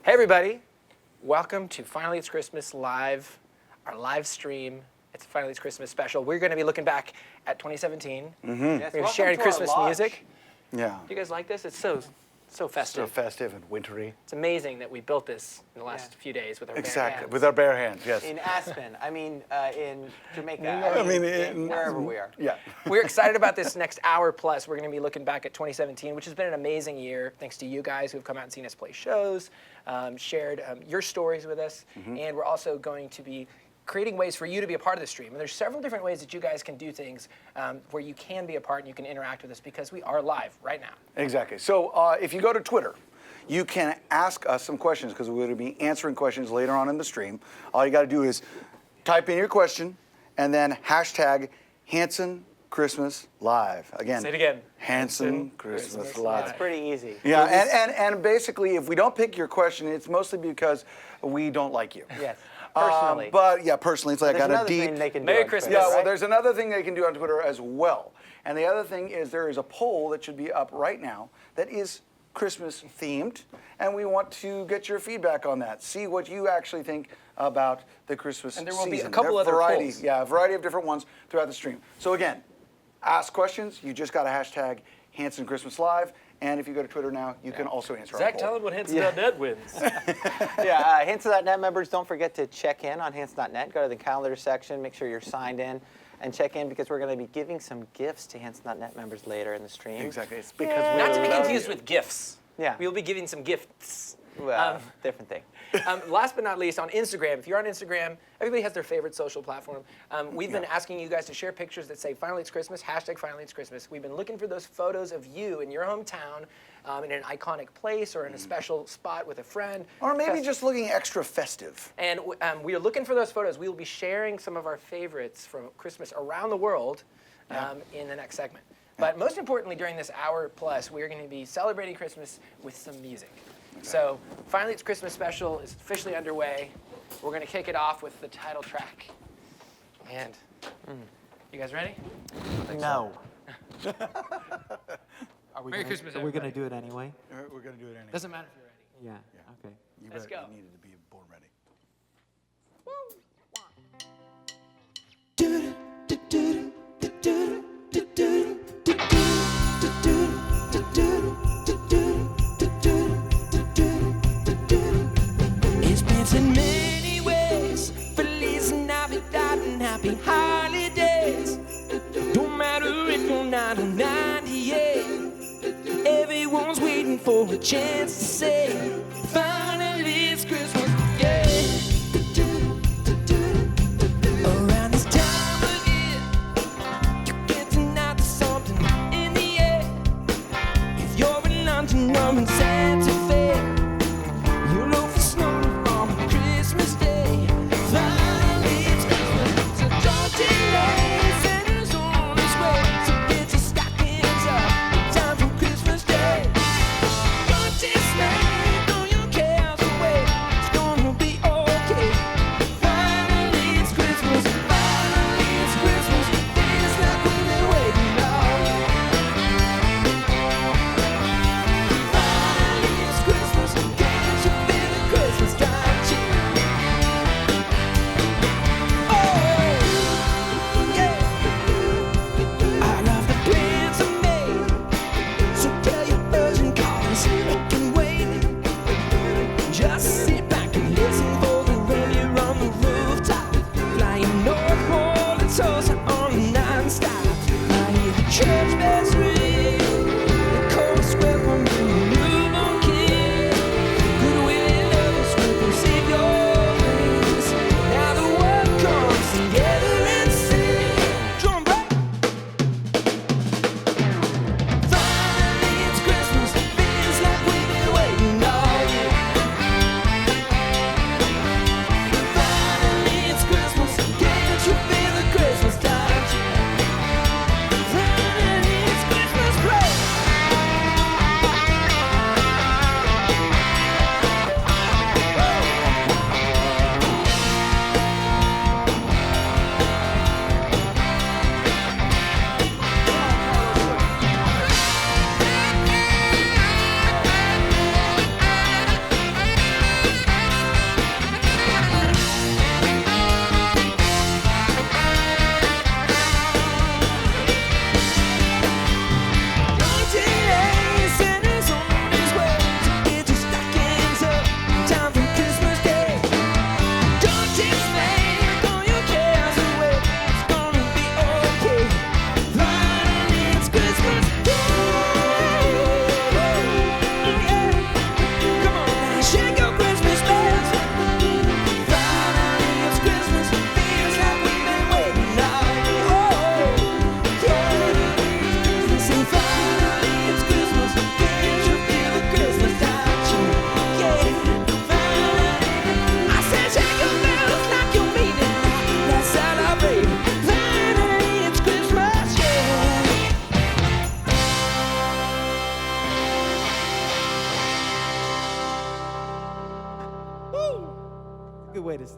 Hey everybody, welcome to Finally It's Christmas Live, our live stream. It's Finally It's Christmas special. We're going to be looking back at 2017. Yes, We're going to be sharing Christmas music. Yeah. Do you guys like this? It's so festive. So festive and wintry. It's amazing that we built this in the last few days with our bare hands. With our bare hands, yes. In Aspen, in Jamaica, wherever we are. Yeah. We're excited about this next hour plus. We're going to be looking back at 2017, which has been an amazing year, thanks to you guys who have come out and seen us play shows, shared your stories with us, and we're also going to be creating ways for you to be a part of the stream. And there's several different ways that you guys can do things where you can be a part and you can interact with us because we are live right now. Exactly. So if you go to Twitter, you can ask us some questions because we're going to be answering questions later on in the stream. All you got to do is type in your question and then hashtag HANSON Christmas Live. Again. Say it again. HANSON Christmas Live. It's pretty easy. Yeah, and basically, if we don't pick your question, it's mostly because we don't like you. Yes. Personally. But yeah, personally, it's like There's I got a another deep. thing they can do Merry on Christmas. Twitter, Yeah, well, right? there's another thing they can do on Twitter as well. And the other thing is there is a poll that should be up right now that is Christmas themed, and we want to get your feedback on that. See what you actually think about the Christmas season. And there will be a couple other variety, polls. Yeah, a variety of different ones throughout the stream. So again, ask questions. You just got to hashtag HANSON Christmas Live. And if you go to Twitter now, you can also answer our Zach, poll. tell them what Hanson.net wins. Yeah, Hanson.net members, don't forget to check in on Hanson.net. Go to the calendar section, make sure you're signed in, and check in because we're going to be giving some gifts to Hanson.net members later in the stream. Exactly. It's because we Not to be love confused you. with gifts. Yeah. We will be giving some gifts. Well, different thing. Last but not least, on Instagram, if you're on Instagram, everybody has their favorite social platform. We've been asking you guys to share pictures that say, Finally It's Christmas, hashtag Finally It's Christmas. We've been looking for those photos of you in your hometown, in an iconic place or in a special spot with a friend. Or maybe just looking extra festive. And we are looking for those photos. We will be sharing some of our favorites from Christmas around the world in the next segment. But most importantly, during this hour plus, we're going to be celebrating Christmas with some music. Okay. So Finally It's Christmas special is officially underway. We're going to kick it off with the title track. And you guys ready? No. Merry Christmas, Are we going to do it anyway? We're going to do it anyway. Doesn't matter if you're ready. Yeah. Okay. Let's go. You needed to be born ready. It's spent in many ways. Feliz Navidad and happy holidays. Don't matter if you're 9 or 98. Everyone's waiting for a chance to say, finally it's Christmas, yeah. Around this time of year, you get to know there's something in the air. If you're in London or in Santa Fe, you'll look for snow on Christmas Day. Finally it's Christmas, so don't delay. Santa's on his way, so get your stockings up in time for Christmas Day. Don't just slay, throw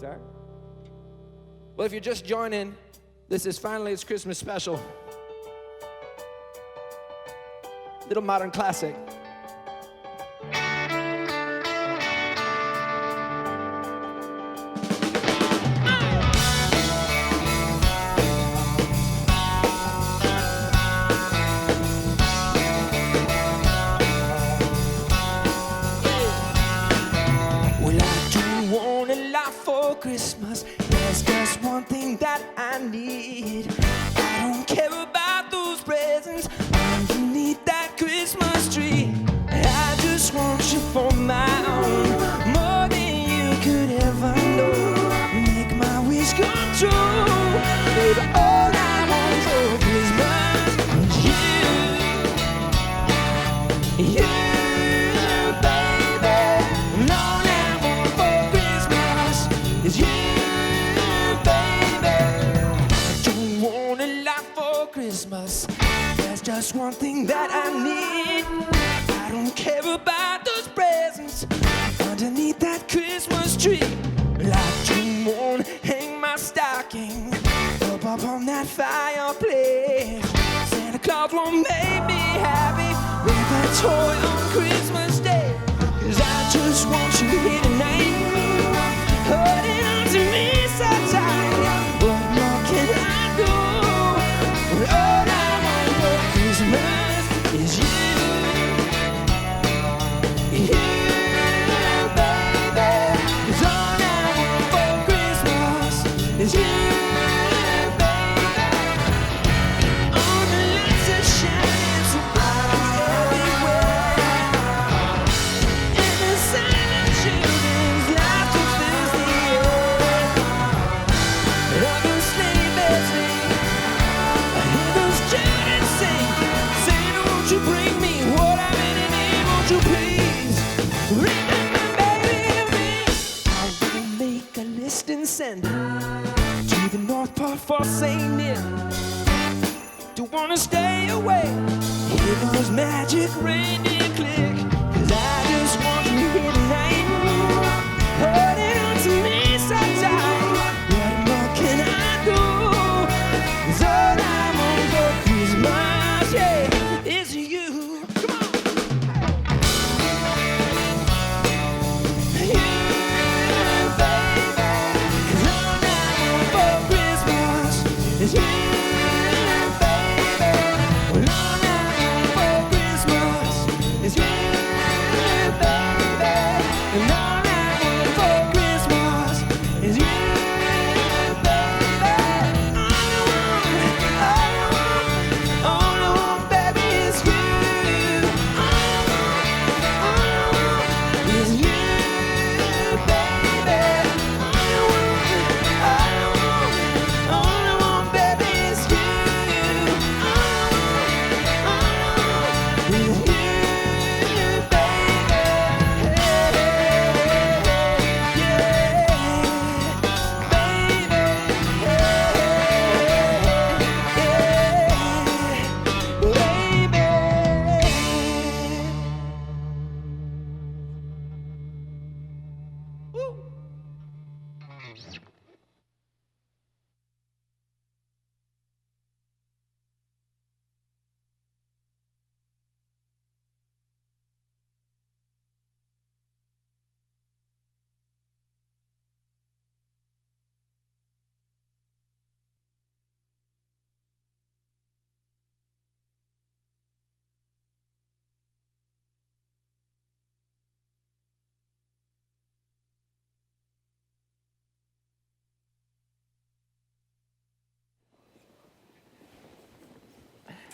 start? Well, if you're just joining, this is Finally It's Christmas special. Little modern classic. Christmas, there's just one thing that I need. I don't care about those presents underneath that Christmas tree. I just want you for my own, more than you could ever know. Make my wish come true. Baby, all I want for Christmas is you. You. Christmas, there's just one thing that I need. I don't care about those presents underneath that Christmas tree. Like to won't hang my stocking up on that fireplace. Santa Claus won't make me happy with a toy on Christmas Day. 'Cause I just want you here tonight, holding on to me so tight. What more can I do? All I want for Christmas is you. You, baby. 'Cause all I want for Christmas is you, baby. All the lights are shining so bright everywhere. And the sound of children's laughter fills the air. And all the sleigh bells ring. Children sing, Santa, won't you bring me what I really need? Won't you please remember, baby, me? I will make a list and send it to the North Pole for St. Nick. Don't wanna stay away, hear those magic reindeer click. 'Cause I just want you here tonight, holding on to me so tight. What more can I do? 'Cause all I want for Christmas, yeah, is you. Come on. You, baby. 'Cause all I want for Christmas is you, baby. Well, all I want for Christmas is you, baby. And all I want for Christmas is you, baby. All I want, baby, is you. All I want is you, baby. All I want, baby, is you. All I want is you, baby.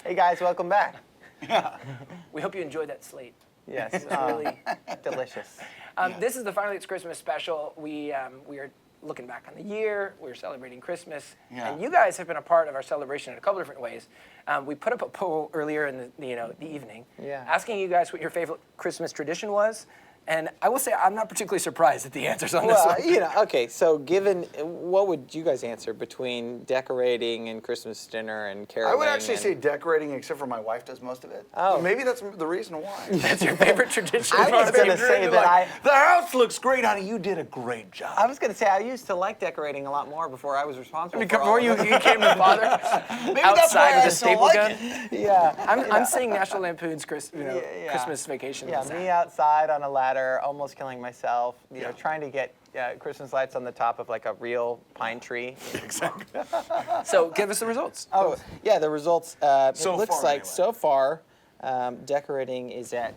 Hey guys, welcome back. We hope you enjoyed that slate. Yes, Really delicious. This is the Finally It's Christmas special. We are looking back on the year. We're celebrating Christmas, and you guys have been a part of our celebration in a couple different ways. We put up a poll earlier in the evening, Yeah. asking you guys what your favorite Christmas tradition was, And I will say I'm not particularly surprised at the answers on this Well, one. you know, okay. So, given what would you guys answer between decorating and Christmas dinner and caroling? I would actually and- say decorating, except for my wife does most of it. Oh. So maybe that's the reason why. That's your favorite tradition. I was Marvin? gonna say that the house looks great, honey. You did a great job. I was going to say I used to like decorating a lot more before I was responsible. for all Before of you, it. you came to Father Maybe that's why outside with I a still staple like gun. it. Yeah. I'm seeing National Lampoon's Yeah. Christmas Vacation. Yeah, on me that. outside on a ladder, almost killing myself. You know, trying to get Christmas lights on the top of like a real pine tree. Exactly. So give us the results. Oh, yeah, the results. So it looks far, like anyway. so far, decorating is at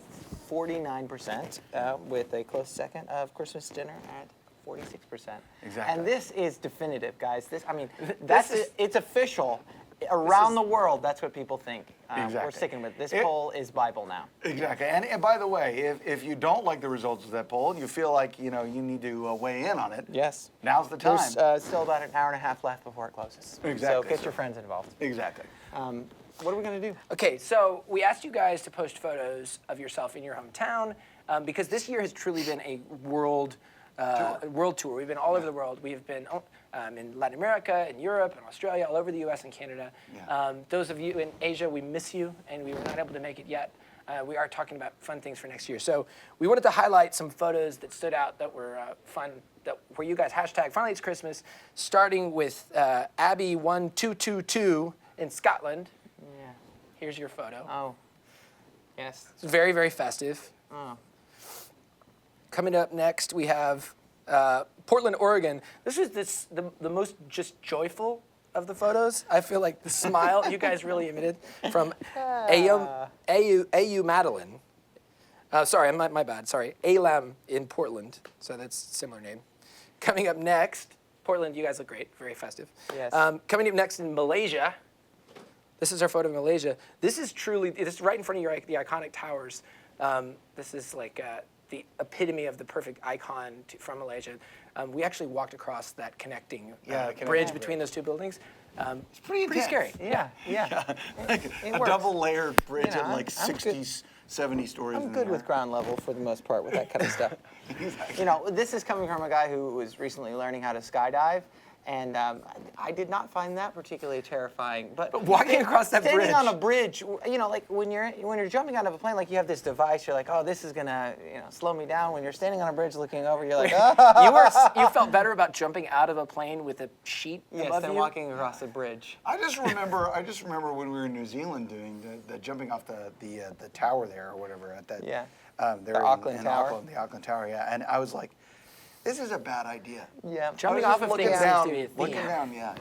49%, with a close second of Christmas dinner at 46%. Exactly. And this is definitive, guys. This it's official. Around the world, that's what people think. We're Exactly. sticking with this It- poll is Bible now. Exactly. And by the way, if you don't like the results of that poll and you feel like you need to weigh in on it, Yes. now's the time. There's still about an hour and a half left before it closes. So Exactly, get sir. your friends involved. Exactly. What are we going to do? Okay, so we asked you guys to post photos of yourself in your hometown because this year has truly been a world tour. We've been all over the world. We've been in Latin America, in Europe, in Australia, all over the U.S. and Canada. Yeah. Those of you in Asia, we miss you, and we were not able to make it yet. We are talking about fun things for next year. So we wanted to highlight some photos that stood out that were fun, where you guys hashtag Finally It's Christmas, starting with Abby1222 in Scotland. Yeah. Here's your photo. Oh. Yes. It's very, very festive. Oh. Coming up next, we have Portland, Oregon. This was the most just joyful of the photos. I feel like the smile you guys really emitted from AU Madeline. Sorry, my bad. Sorry, Alam in Portland. So that's a similar name. Coming up next, Portland, you guys look great. Very festive. Yes. Coming up next in Malaysia. This is our photo of Malaysia. This is right in front of the iconic towers. This is like the epitome of the perfect icon from Malaysia. We actually walked across that connecting bridge between those two buildings. It's pretty intense. scary. Yeah. Like It a works. double-layered bridge You know, at like I'm 60, good. 70 stories I'm in good the with air. ground level for the most part with that kind of stuff. You know, this is coming from a guy who was recently learning how to skydive, and I did not find that particularly terrifying. But walking across that standing bridge. on a bridge, you know, like when you're jumping out of a plane, like you have this device, you're like, oh, this is gonna, slow me down. When you're standing on a bridge looking over, you're like, oh. You felt better about jumping out of a plane with a sheet Yes, above than you? walking across a bridge. I just remember when we were in New Zealand doing the jumping off the tower there or whatever at that. Yeah. There The Auckland Tower. Auckland, the Auckland Tower, yeah. And I was like, this is a bad idea. Yeah. Jumping I was off just of looking things down, seems to be a theme. looking down, yeah.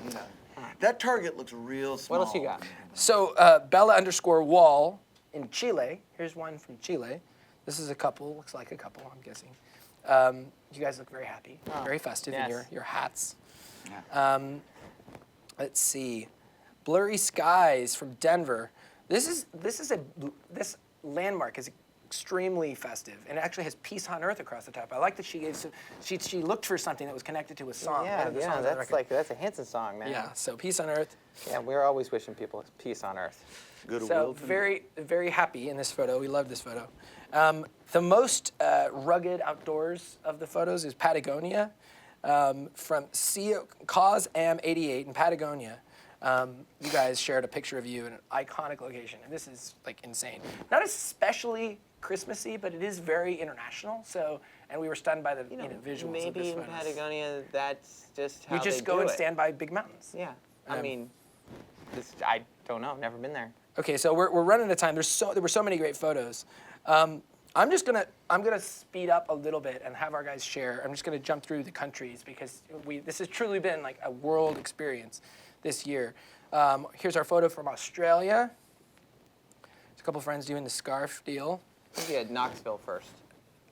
That target looks real small. What else you got? So Bella_Wall in Chile. Here's one from Chile. This is a couple. Looks like a couple, I'm guessing. You guys look very happy, very festive in yes. your hats. Yeah. Let's see. Blurry Skies from Denver. This landmark is extremely festive, and it actually has Peace on Earth across the top. I like that she looked for something that was connected to a song. one of the songs on the record. that's a Hanson song, man. Yeah. So Peace on Earth. Yeah, we're always wishing people peace on earth. Goodwill. So very, very happy in this photo. We love this photo. The most rugged outdoors of the photos is Patagonia, from Cause Am88 in Patagonia. You guys shared a picture of you in an iconic location, and this is like insane. Not especially Christmassy, but it is very international. So, and we were stunned by the visuals of Maybe this in photo. Patagonia, that's just how We just they go do and it. stand by big mountains. Yeah, I mean, I don't know, never been there. Okay, so we're running out of time. There were so many great photos. I'm gonna speed up a little bit and have our guys share. I'm just gonna jump through the countries because this has truly been like a world experience this year. Here's our photo from Australia. There's a couple friends doing the scarf deal. I think we had Knoxville first,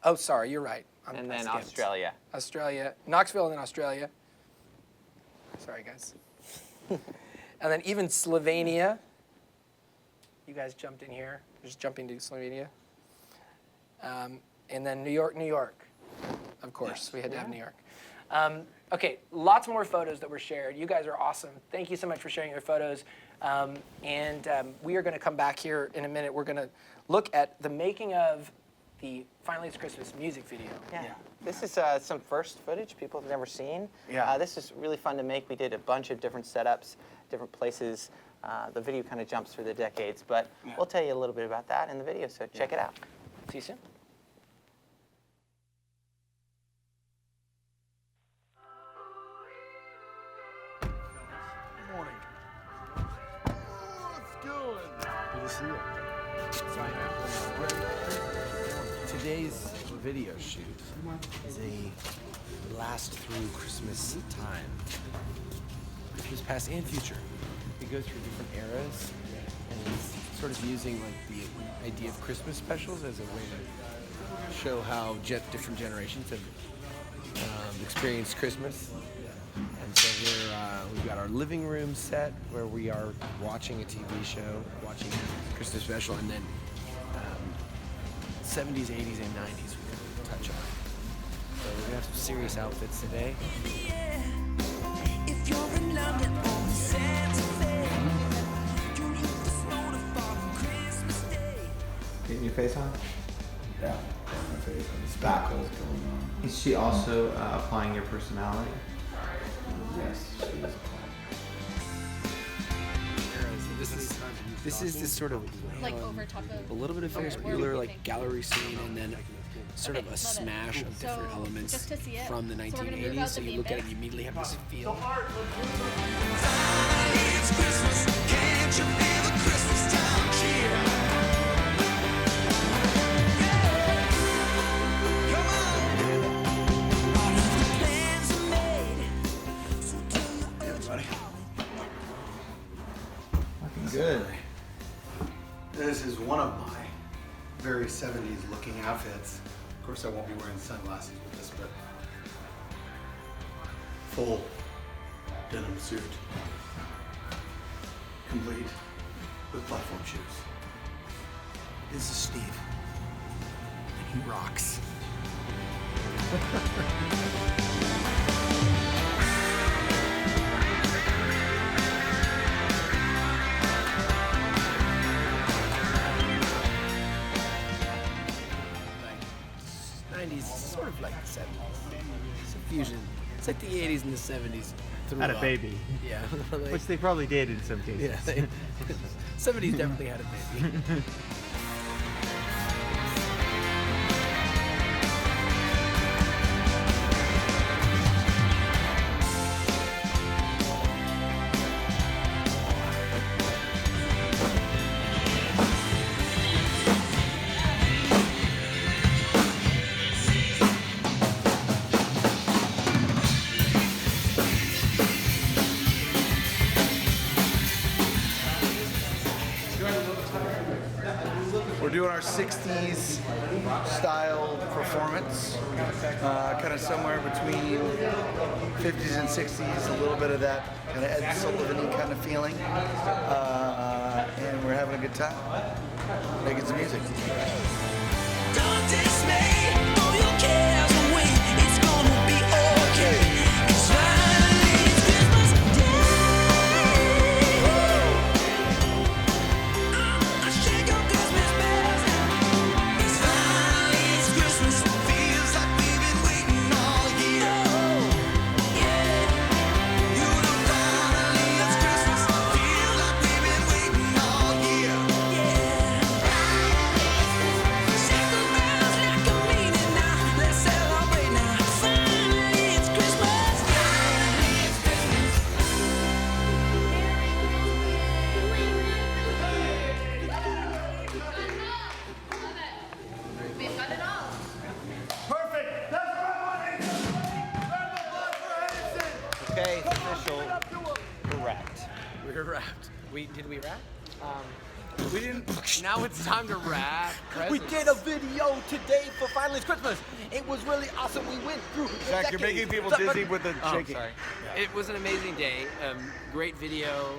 Oh, sorry, you're right. and I then skipped. Australia. Australia, Knoxville, and then Australia. Sorry, guys. And then even Slovenia. You guys jumped in here. Just jumping to Slovenia. And then New York. Of course, we had to have New York. Okay, lots more photos that were shared. You guys are awesome. Thank you so much for sharing your photos. We are going to come back here in a minute. We're going to look at the making of the Finally It's Christmas music video. Yeah. Yeah. This is some first footage people have never seen. Yeah. This is really fun to make. We did a bunch of different setups, different places. The video kind of jumps through the decades, but we'll tell you a little bit about that in the video, so check it out. See you soon. Morning. Oh, it's good. Good to see you. Today's video shoot is a blast through Christmas time. Christmas past and future. We go through different eras, and it's sort of using like the idea of Christmas specials as a way to show how different generations have experienced Christmas. And so we've got our living room set where we are watching a TV show, watching a Christmas special, and then 70s, 80s, and 90s we're going to touch on. So we're going to have some serious outfits today. If you're in London on Santa Fe, you look the snow to fall on Christmas Day. Getting your face on? Yeah, my face and spackles going on. Is she also applying your personality? Yes, she is. This is this sort of Like over top of a little bit of Ferris where we Bueller, can like think. gallery scene, and then sort Okay, of a love it. smash of different So, elements just to see it, from the so we're gonna move 1980s. out So the you main look at it, bit. and you immediately have this feel. It's Christmas, can't you feel the Christmas time cheer? Come on! All of the plans are made, so tell your Everybody. Looking good. This is one of my very 70s looking outfits. Of course, I won't be wearing sunglasses with this, but full denim suit, complete with platform shoes. This is Steve, and he rocks. Like 90s, sort of like the 70s. It's a fusion. It's like the 80s and the 70s. threw Had a up. baby. Yeah. Like- Which they probably did in some cases. yeah. 70s definitely had a baby. We're doing our 60s style performance, kind of somewhere between 50s and 60s, a little bit of that kind of Ed Sullivan-y kind of feeling. And we're having a good time, making some music. Don't dismay, throw your cares away. It's gonna be okay. 'Cause finally it's Christmas Day. I shake your Christmas bells. It's finally it's Christmas. Feels like we've been waiting all year. Yeah, you know finally it's Christmas. Feels like we've been waiting all year. Yeah. Shake the bells like a meaning now. Let's celebrate now. Finally it's Christmas. Finally it's Christmas. We've got it all. Okay, it's official. We're wrapped. We're wrapped. Did we wrap? We didn't. Now it's time to wrap. We presents. did a video today for Finally It's Christmas. It was really awesome. We went through Zach, you're making people dizzy with the Oh, shaking. sorry. It was an amazing day. Great video.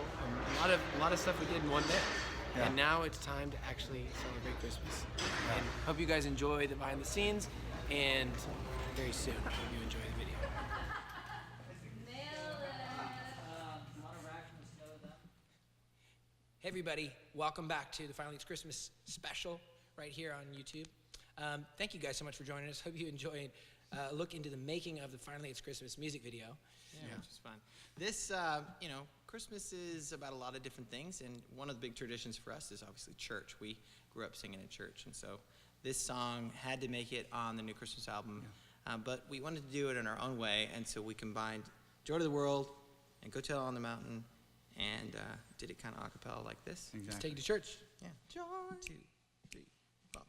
A lot of stuff we did in one day. Yeah. And now it's time to actually celebrate Christmas. And hope you guys enjoy the behind the scenes. And very soon, hope you enjoy the video. Hey everybody, welcome back to the Finally It's Christmas special right here on YouTube. Thank you guys so much for joining us. Hope you enjoyed a look into the making of the Finally It's Christmas music video. Yeah, which is fun. This, Christmas is about a lot of different things, and one of the big traditions for us is obviously church. We grew up singing in church, and so this song had to make it on the new Christmas album, but we wanted to do it in our own way, and so we combined Joy to the World and Go Tell on the Mountain, and did it kind of a cappella like this. Let's take it to church. Yeah. Joy. 2, 3, 4.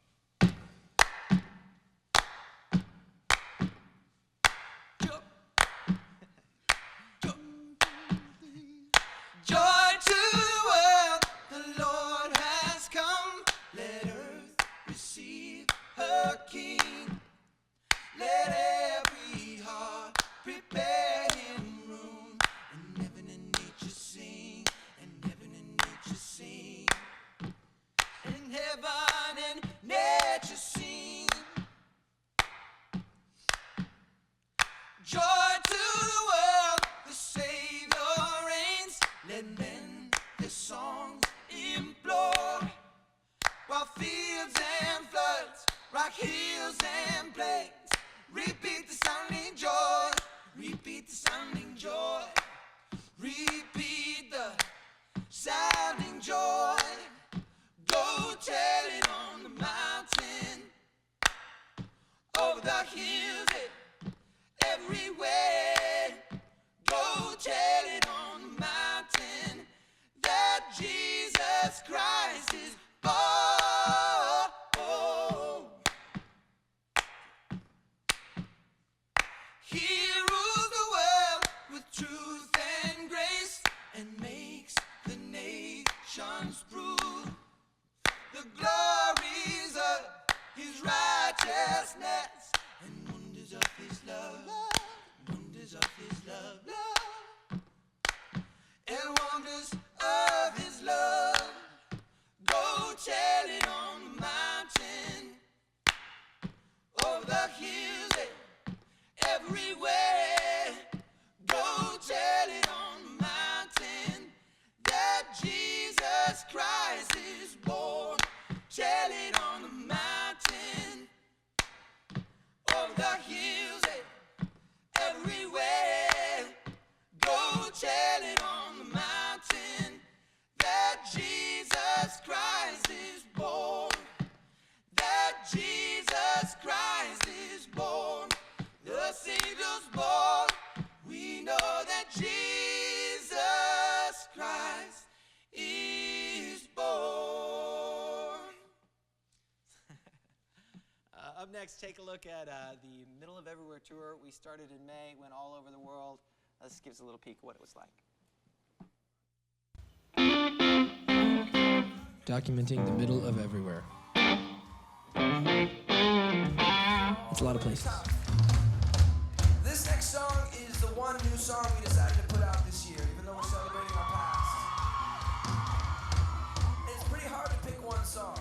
Joy to the world, the Lord has come. Let earth receive her King. Let every heart prepare him room. And heaven and nature sing, and heaven and nature sing. And heaven and nature sing. Joy to the world, the Savior reigns. Let men their songs implore, while fields and floods, rock hills and plains, repeat the sounding joy, repeat the sounding joy, repeat the sounding joy. Go tell it on the mountain, over the hills, everywhere. Go tell it on the mountain that Jesus Christ is born. He rules the world with truth and grace, and makes the nations prove the glories of his righteousness, and wonders of his love, wonders of his love, and wonders of his love. Go tell it on the mountain, over the hills, everywhere. Go tell it on the mountain that Jesus Christ is born. Tell it on the mountain, over the hills, everywhere. Go tell it on the mountain that Jesus Christ is born. That Jesus Christ is born. The Savior's born. We know that Jesus Christ is born. Up next, take a look at the Middle of Everywhere tour. We started in May, went all over the world. This gives a little peek of what it was like. Documenting the middle of everywhere. It's a lot of places. This next song is the one new song we decided to put out this year, even though we're celebrating our past. It's pretty hard to pick one song.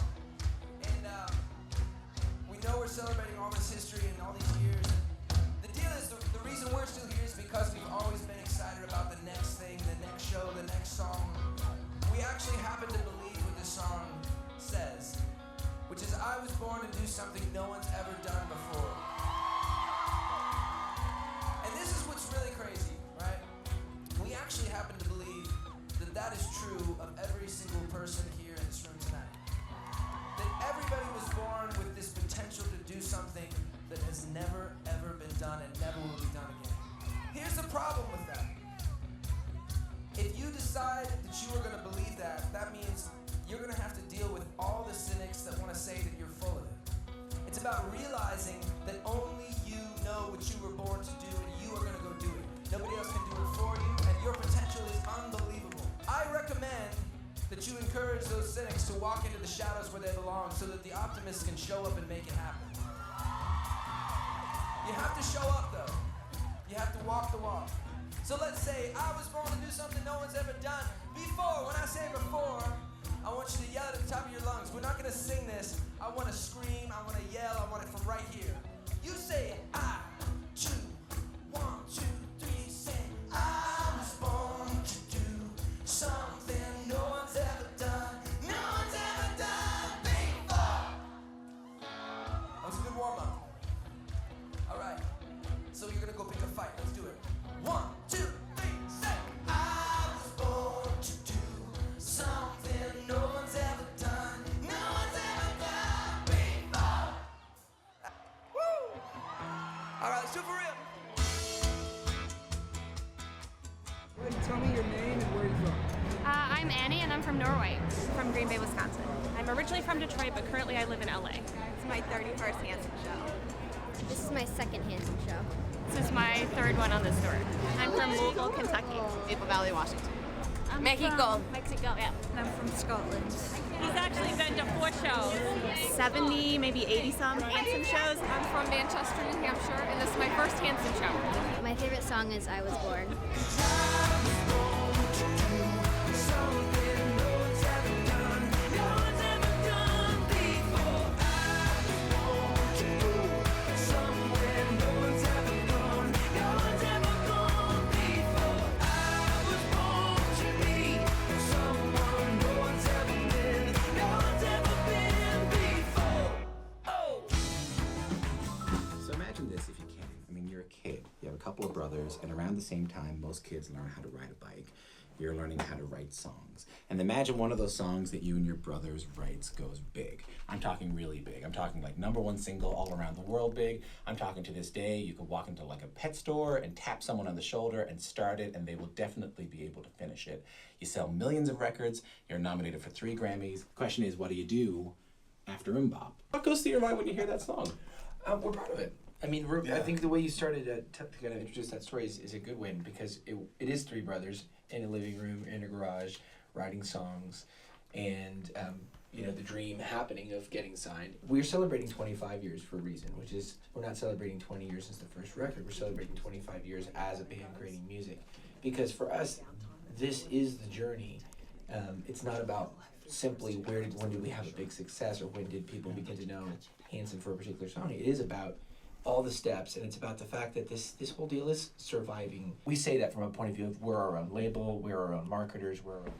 And we know we're celebrating all this history and all these years. The deal is, the reason we're still here is because we've always been excited about the next thing, the next show, the next song. We actually happen to believe what this song says, which is, I was born to do something no one's ever done before. And this is what's really crazy, right? We actually happen to believe that that is true of every single person here in this room tonight. That everybody was born with this potential to do something that has never, ever been done and never will be done again. Here's the problem with that. If you decide that you are going to believe that, that means you're going to have to deal with all the cynics that want to say that you're full of it. It's about realizing that only you know what you were born to do, and you are going to go do it. Nobody else can do it for you, and your potential is unbelievable. I recommend that you encourage those cynics to walk into the shadows where they belong, so that the optimists can show up and make it happen. You have to show up, though. You have to walk the walk. So let's say, I was born to do something no one's ever done before. When I say before, I want you to yell at the top of your lungs. We're not going to sing this. I want to scream. I want to yell. I want it from right here. You say, I, 2, 1, 2, 3, say, I was born to do something no one's ever done. No one's ever done before. Norway from Green Bay, Wisconsin. I'm originally from Detroit, but currently I live in LA. It's my 31st Hanson show. This is my second Hanson show. This is my third one on this tour. I'm from Louisville, Kentucky. Maple Valley, Washington. I'm Mexico. from Mexico, yeah. I'm from Scotland. He's actually been to 4 shows. 70, maybe 80 some Hanson shows. I'm from Manchester, New Hampshire, and this is my first Hanson show. My favorite song is I Was Born. So imagine this if you can. I mean, you're a kid. You have a couple of brothers, and around the same time, most kids learn how to ride a bike. You're learning how to write songs. And imagine one of those songs that you and your brothers writes goes big. I'm talking really big. I'm talking like #1 single all around the world big. I'm talking to this day, you could walk into like a pet store and tap someone on the shoulder and start it, and they will definitely be able to finish it. You sell millions of records. You're nominated for 3 Grammys. Question is, what do you do after MMMBop? What goes through your mind when you hear that song? We're proud of it. I mean, I think the way you started to kind of introduce that story is a good win, because it is 3 brothers in a living room, in a garage, writing songs, and the dream happening of getting signed. We're celebrating 25 years for a reason, which is we're not celebrating 20 years since the first record. We're celebrating 25 years as a band creating music, because for us, this is the journey. It's not about simply when did we have a big success, or when did people begin to know Hanson for a particular song. It is about all the steps, and it's about the fact that this whole deal is surviving. We say that from a point of view of we're our own label, we're our own marketers, we're our own...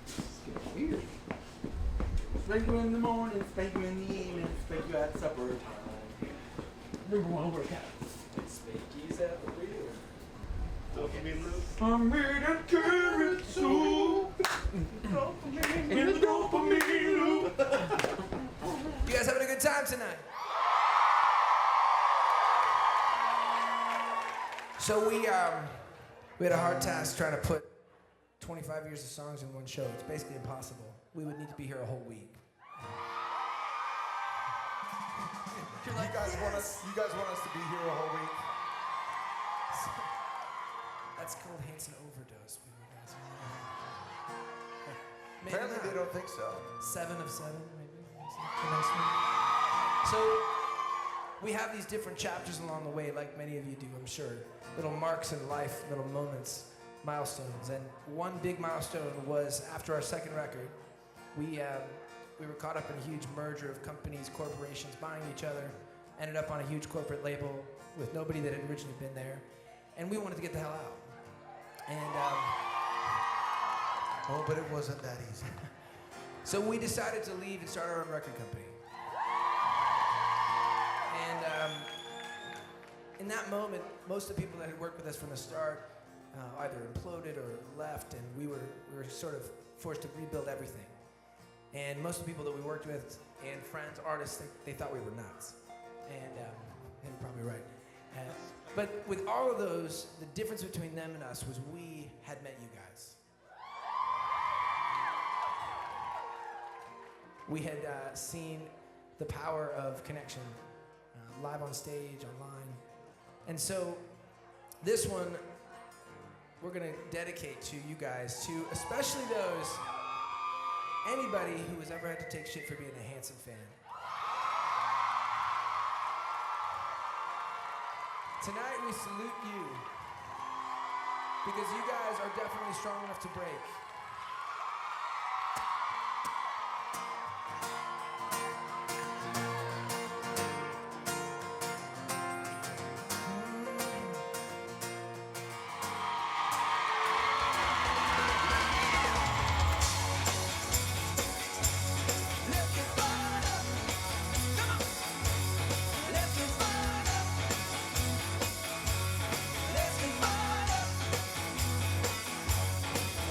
It's getting weird. Spank you in the morning, spank you in the evening, spank you at supper time. #1 workout. Spankies at the wheel. I'm eating carrot soup. In the dopamine loop. You guys having a good time tonight? So we had a hard task trying to put 25 years of songs in one show. It's basically impossible. We would need to be here a whole week. You guys want us to be here a whole week? That's called Hanson overdose. Apparently they don't think so. 7 of 7, maybe. The next one. So we have these different chapters along the way, like many of you do, I'm sure. Little marks in life, little moments, milestones. And one big milestone was after our second record, we were caught up in a huge merger of companies, corporations buying each other, ended up on a huge corporate label with nobody that had originally been there, and we wanted to get the hell out. And oh, but it wasn't that easy. So we decided to leave and start our own record company. And in that moment, most of the people that had worked with us from the start either imploded or left, and we were sort of forced to rebuild everything. And most of the people that we worked with, and friends, artists, they thought we were nuts. And they're probably right. But with all of those, the difference between them and us was we had met you guys. We had seen the power of connection, live on stage, online. And so this one, we're gonna dedicate to you guys, to especially anybody who has ever had to take shit for being a Hanson fan. Tonight we salute you, because you guys are definitely strong enough to break.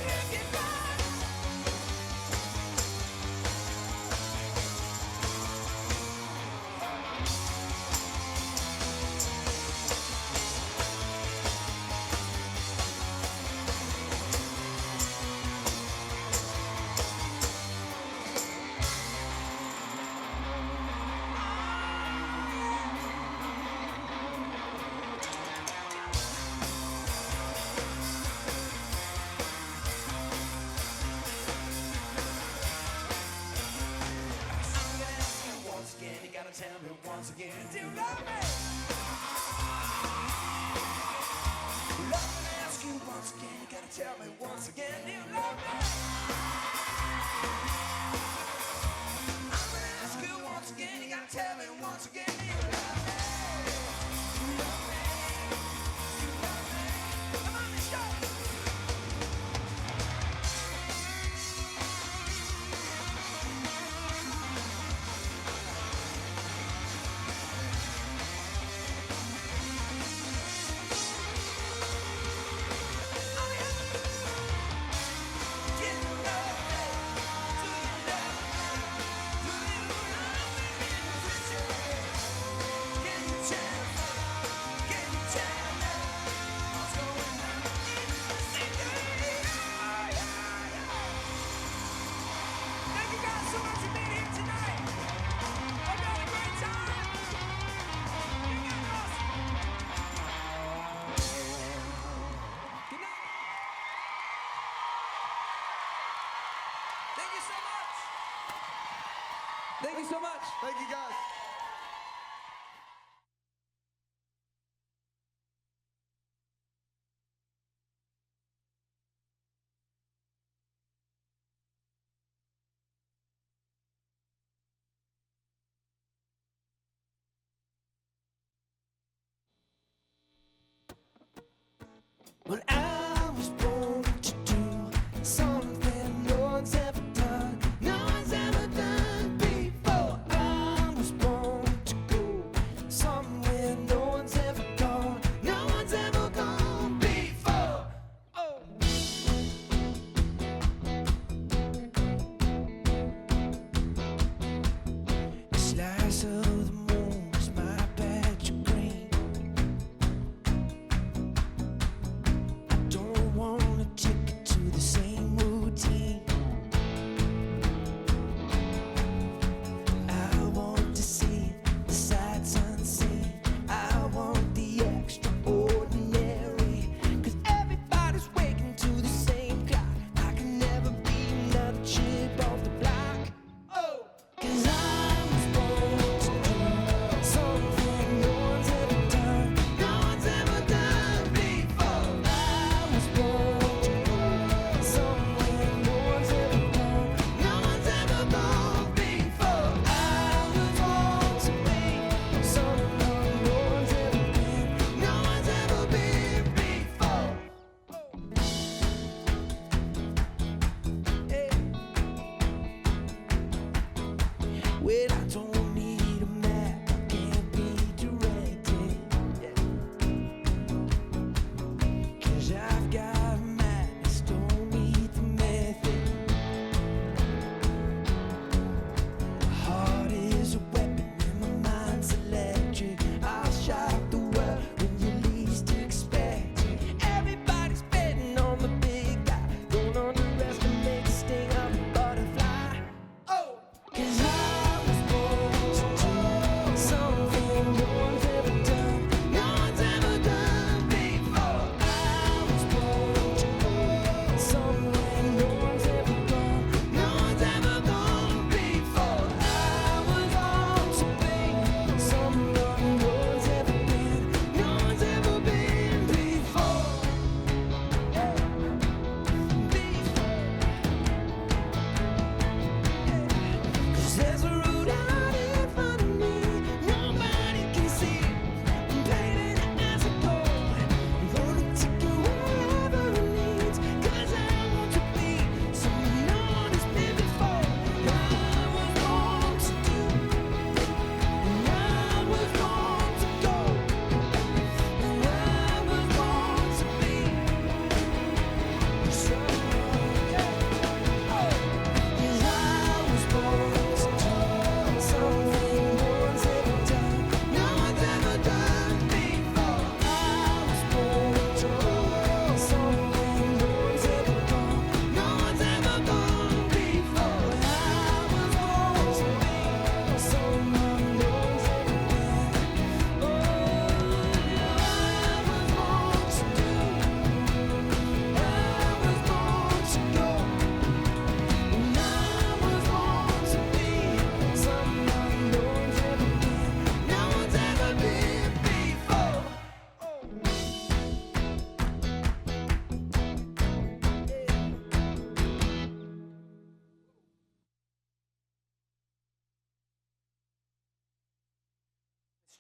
Let's get once again. Do you love me? Love me and ask you once again. You gotta tell me once again. Do you love me? I'm gonna ask you once again. You gotta tell me once again. Do you love me? Do you love me? Do you love me? Come on, let's go. Thank you so much. Thank you, guys. Well, I was born to do something no one's ever done. No one's ever done before. I was born to go somewhere no one's ever gone. No one's ever gone before. Oh. The slice of the moon is my patch of green.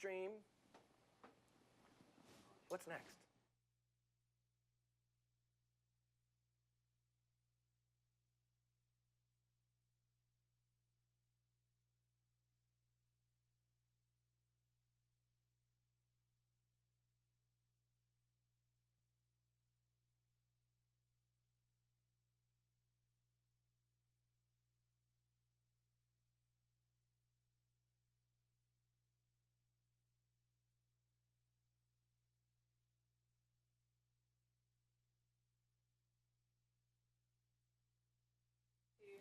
stream. What's next?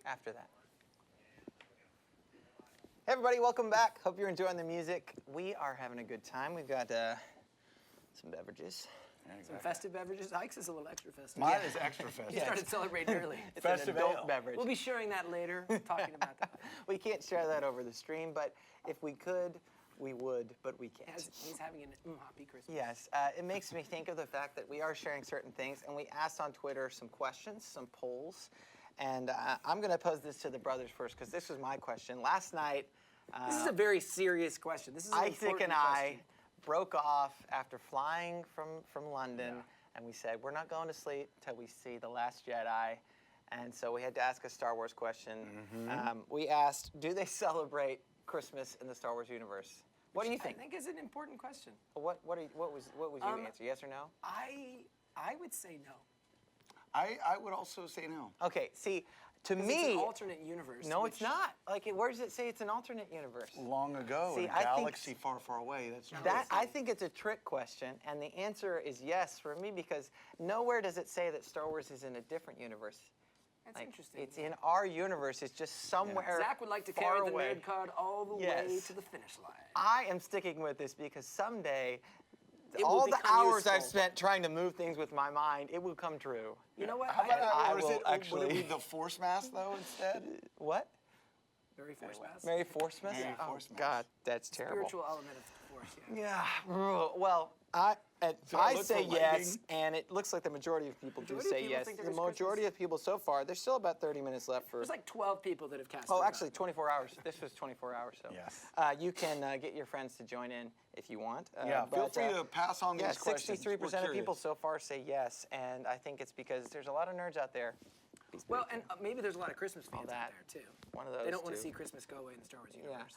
After that. Hey everybody, welcome back. Hope you're enjoying the music. We are having a good time. We've got some beverages. Some festive beverages. Ike's is a little extra festive. Mine is extra festive. He started celebrating early. It's Festive an adult ale. beverage. We'll be sharing that later, talking about that. We can't share that over the stream, but if we could, we would, but we can't. He's having an happy Christmas. Yes, it makes me think of the fact that we are sharing certain things, and we asked on Twitter some questions, some polls, and I'm going to pose this to the brothers first, because this was my question. Last night, This is a very serious question. This is an Isaac important and I question. broke off after flying from London, and we said, we're not going to sleep until we see The Last Jedi. And so we had to ask a Star Wars question. We asked, do they celebrate Christmas in the Star Wars universe? What do you think? I think it's an important question. What was your answer? Yes or no? I would say no. I would also say no. Okay, see, to 'Cause me, it's an alternate universe. no, which- it's not. Like, where does it say it's an alternate universe? Long ago, See, in a I think- galaxy far, far away. That's true. That I think it's a trick question, and the answer is yes for me, because nowhere does it say that Star Wars is in a different universe. That's Like, interesting. it's in our universe. It's just somewhere Zach would like to far carry the away. nerd card all the way Yes. to the finish line. I am sticking with this because someday, It will all the become hours I've useful. spent trying to move things with my mind, it will come true. You know what? How about I or is will it, actually- would it be the Force Mass though instead? What? Very Force Mass. Mary Forcemas? Mary Oh, Forcemas. God, that's terrible. Spiritual element of the Force, yeah. Yeah. Well, I I look say for yes, lightning? and it looks like the majority of people do Majority of say people yes. think The there's majority Christmas. of people so far, there's still about 30 minutes left for. There's like 12 people that have cast Oh, their actually, vote. 24 hours. This was 24 hours, so. Yes. You can get your friends to join in if you want. Yeah, feel free to pass on yeah, these questions. 63% We're of people curious. so far say yes, and I think it's because there's a lot of nerds out there. Well, and maybe there's a lot of Christmas fans that. out there, too. One of those, They don't want to too. see Christmas go away in the Star Wars Yeah. universe.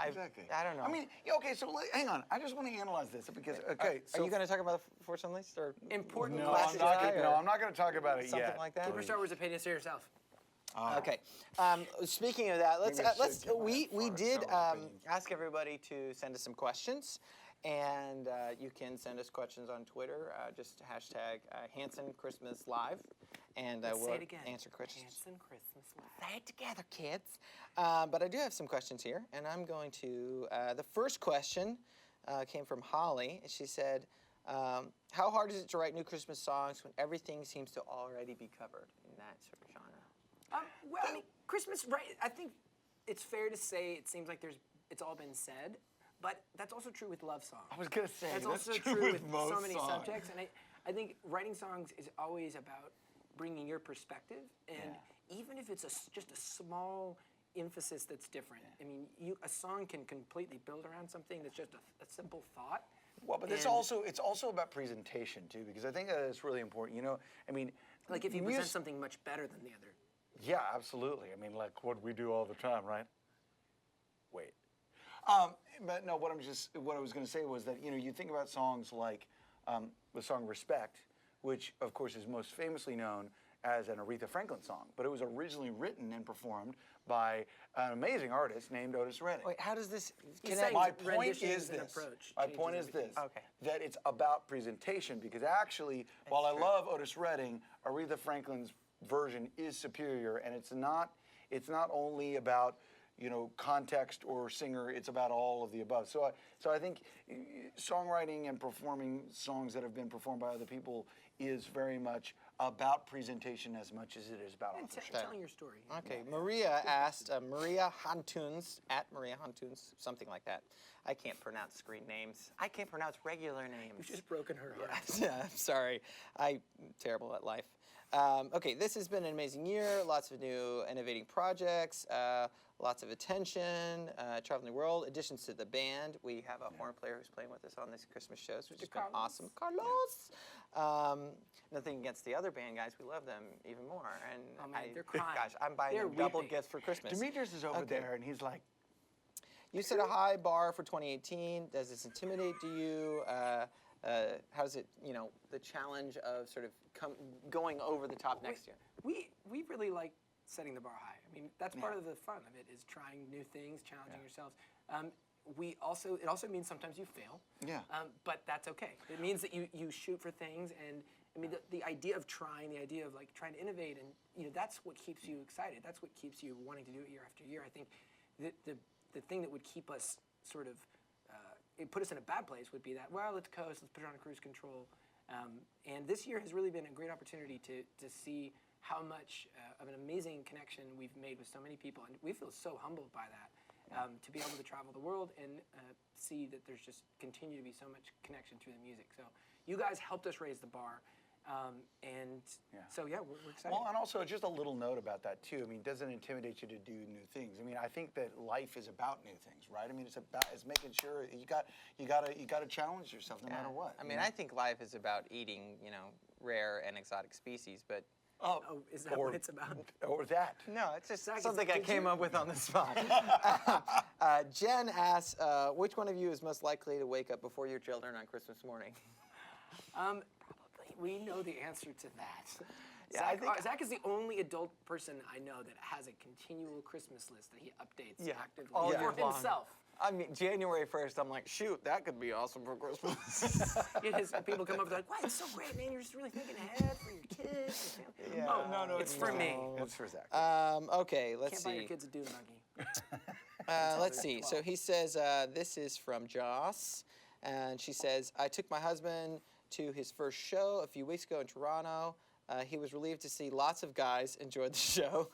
Exactly. I don't know. I mean, yeah, okay, so hang on. I just want to analyze this because, okay. Are you going to talk about the Force Unleashed? Or Important No, question. I'm not going to talk about it something yet. like that? Keep your Star Wars opinions to yourself. Okay. Speaking of that, Maybe I should get my we far did Star Wars opinions. ask everybody to send us some questions, and you can send us questions on Twitter. Just hashtag Hanson Christmas Live, and Let's we'll say it again. answer questions. Hanson Christmas Live. Say it together, kids. But I do have some questions here, and I'm going to. The first question came from Holly, and she said, "How hard is it to write new Christmas songs when everything seems to already be covered in that sort of genre?" Well, I mean, Christmas, right? I think it's fair to say it seems like it's all been said, but that's also true with love songs. I was going to say, That's that's also true true with with most so many songs. subjects, and I think writing songs is always about bringing your perspective, and even if it's just a small emphasis that's different. I mean, a song can completely build around something that's just a simple thought. Well, but it's also about presentation too, because I think that it's really important. You know, I mean, Like if you present something much better than the other. Yeah, absolutely. I mean, like what we do all the time, right? Wait. But no, what I was going to say was that, you know, you think about songs like the song Respect, which of course is most famously known as an Aretha Franklin song, but it was originally written and performed by an amazing artist named Otis Redding. Wait, how does this He's connect? saying My point renditions is and this. approach My changes point is everything. this. Okay. That it's about presentation, because actually, while I love Otis Redding, Aretha Franklin's version is superior, and it's not only about, you know, context or singer, it's about all of the above. So I think songwriting and performing songs that have been performed by other people is very much about presentation as much as it is about And authorship. telling your story. Okay, Maria asked, Maria Hantuns, at Maria Hantuns, something like that. I can't pronounce screen names. I can't pronounce regular names. You've just broken her heart. Yeah, I'm sorry. I'm terrible at life. Okay, this has been an amazing year. Lots of new innovating projects, lots of attention, traveling the world, additions to the band. We have a horn player who's playing with us on this Christmas shows, which has been awesome. Carlos! Nothing against the other band guys. We love them even more. And Oh, man, they're crying. Gosh, I'm buying They're them double weeping. gifts for Christmas. Demetrius is over Okay. there, and he's like, You set a high bar for 2018. Does this intimidate to you? How's it, the challenge of sort of going over the top next year? We really like setting the bar high. I mean, that's part of the fun of it, is trying new things, challenging yourselves. It also means sometimes you fail. Yeah. But that's okay. It means that you shoot for things, and I mean the idea of trying, the idea of like trying to innovate, and that's what keeps you excited. That's what keeps you wanting to do it year after year. I think the thing that would keep us sort of it put us in a bad place would be that, well, let's coast, let's put it on cruise control. And this year has really been a great opportunity to see how much of an amazing connection we've made with so many people, and we feel so humbled by that. To be able to travel the world and see that there's just continue to be so much connection through the music. So you guys helped us raise the bar. So we're excited. well, and also just a little note about that too. I mean, does it intimidate you to do new things? I mean, I think that life is about new things, right? I mean, it's making sure you gotta challenge yourself no matter what. I mean, I think life is about eating, rare and exotic species, but Oh, is that what it's about? Or that. no, it's just Zach, something I did came you- up with on the spot. Jen asks, which one of you is most likely to wake up before your children on Christmas morning? Probably. We know the answer to that. Yeah, I think- Zach is the only adult person I know that has a continual Christmas list that he updates actively all for year long. himself. I mean, January 1st, I'm like, shoot, that could be awesome for Christmas. People come up, they're like, "Wow, it's so great, man! You're just really thinking ahead for your kids." Your family." Yeah. Oh, no, it's for me. It's for Zach. Okay, let's Can't buy your see. kids a dune buggy. Let's see. So he says, this is from Joss, and she says, I took my husband to his first show a few weeks ago in Toronto. He was relieved to see lots of guys enjoyed the show.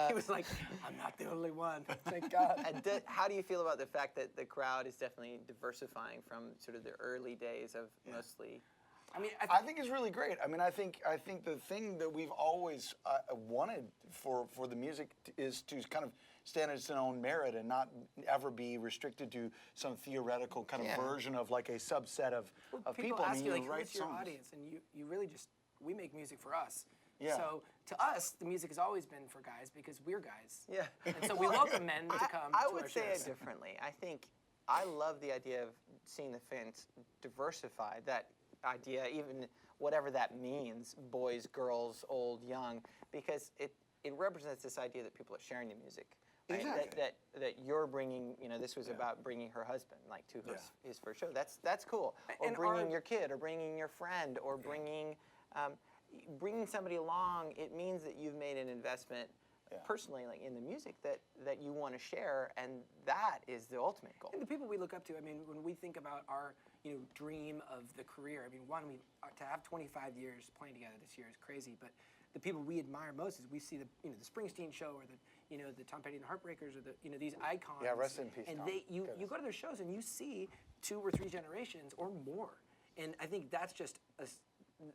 He was like, "I'm not the only one." Thank God. And how do you feel about the fact that the crowd is definitely diversifying from sort of the early days of mostly? I mean, I think it's really great. I mean, I think the thing that we've always wanted for the music is to kind of stand on its own merit and not ever be restricted to some theoretical kind of version of like a subset of people. ask I mean, you, like, write who's your songs. audience, and you really just, we make music for us. Yeah. So to us, the music has always been for guys because we're guys. Yeah. And so we welcome men to come I to would our say shows. it differently. I think I love the idea of seeing the fans diversify. That idea, even whatever that means, boys, girls, old, young, because it represents this idea that people are sharing the music. Right? Exactly. That you're bringing, this was about bringing her husband, like, to his first show. That's cool. Or And bringing your kid, or bringing your friend, or bringing somebody along. It means that you've made an investment personally, like in the music that you want to share, and that is the ultimate goal. And the people we look up to, I mean, when we think about our, dream of the career, I mean, to have 25 years playing together this year is crazy, but the people we admire most is we see the Springsteen show, or the Tom Petty and the Heartbreakers, or these icons. Yeah, rest in peace, And Tom. you go to their shows and you see 2 or 3 generations or more, and I think that's just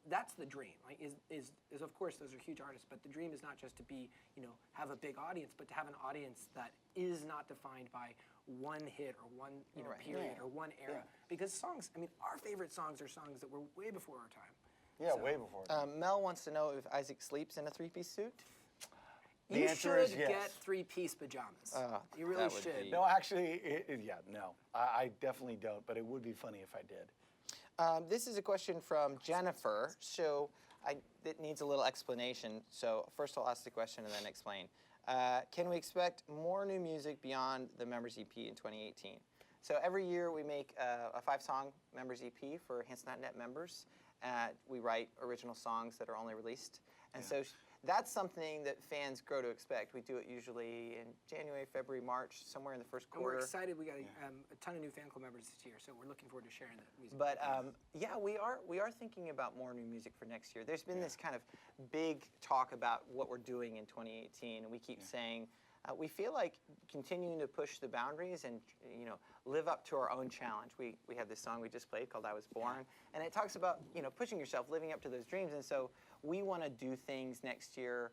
that's the dream. Like, is of course those are huge artists, but the dream is not just to be, have a big audience, but to have an audience that is not defined by one hit or one period or one era. Because songs, I mean, our favorite songs are songs that were way before our time. Yeah, way before. Mel wants to know if Isaac sleeps in a 3-piece suit. The You answer is should yes. get 3-piece pajamas. You really that would should. be- No, actually, no. I definitely don't, but it would be funny if I did. This is a question from Jennifer, so it needs a little explanation. So first I'll ask the question and then explain. Can we expect more new music beyond the Members EP in 2018? So every year we make a 5-song Members EP for HANSON.net members. We write original songs that are only released. And so that's something that fans grow to expect. We do it usually in January, February, March, somewhere in the first And quarter. we're excited. We got a ton of new fan club members this year, so we're looking forward to sharing that music. But we are thinking about more new music for next year. There's been this kind of big talk about what we're doing in 2018, and we keep saying we feel like continuing to push the boundaries and live up to our own challenge. We have this song we just played called "I Was Born," and it talks about pushing yourself, living up to those dreams. And so we want to do things next year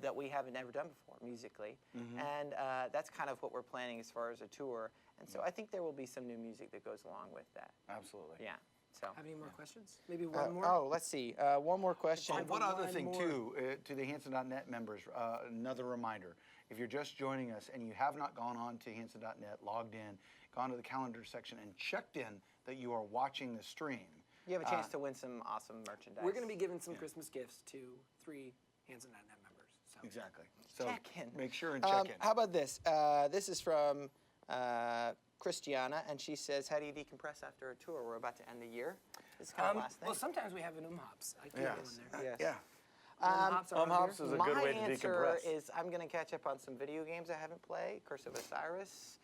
that we haven't never done before musically. And that's kind of what we're planning as far as a tour. And so I think there will be some new music that goes along with that. Absolutely. Yeah. So. Have any more questions? Maybe one more? Oh, let's see. One more question. Oh, one other thing, too, to the Hanson.net members, another reminder. If you're just joining us and you have not gone on to Hanson.net, logged in, gone to the calendar section, and checked in that you are watching the stream. You have a chance to win some awesome merchandise. We're going to be giving some Christmas gifts to 3 Hanson.net members. So. Exactly. So check in. Make sure and check in. How about this? This is from Christiana, and she says, how do you decompress after a tour? We're about to end the year. This is kind of last thing. Well, sometimes we have an hops. I can't go in there. Yes. Yeah. Hops is a good way to decompress. My answer is I'm going to catch up on some video games I haven't played, Curse of Osiris,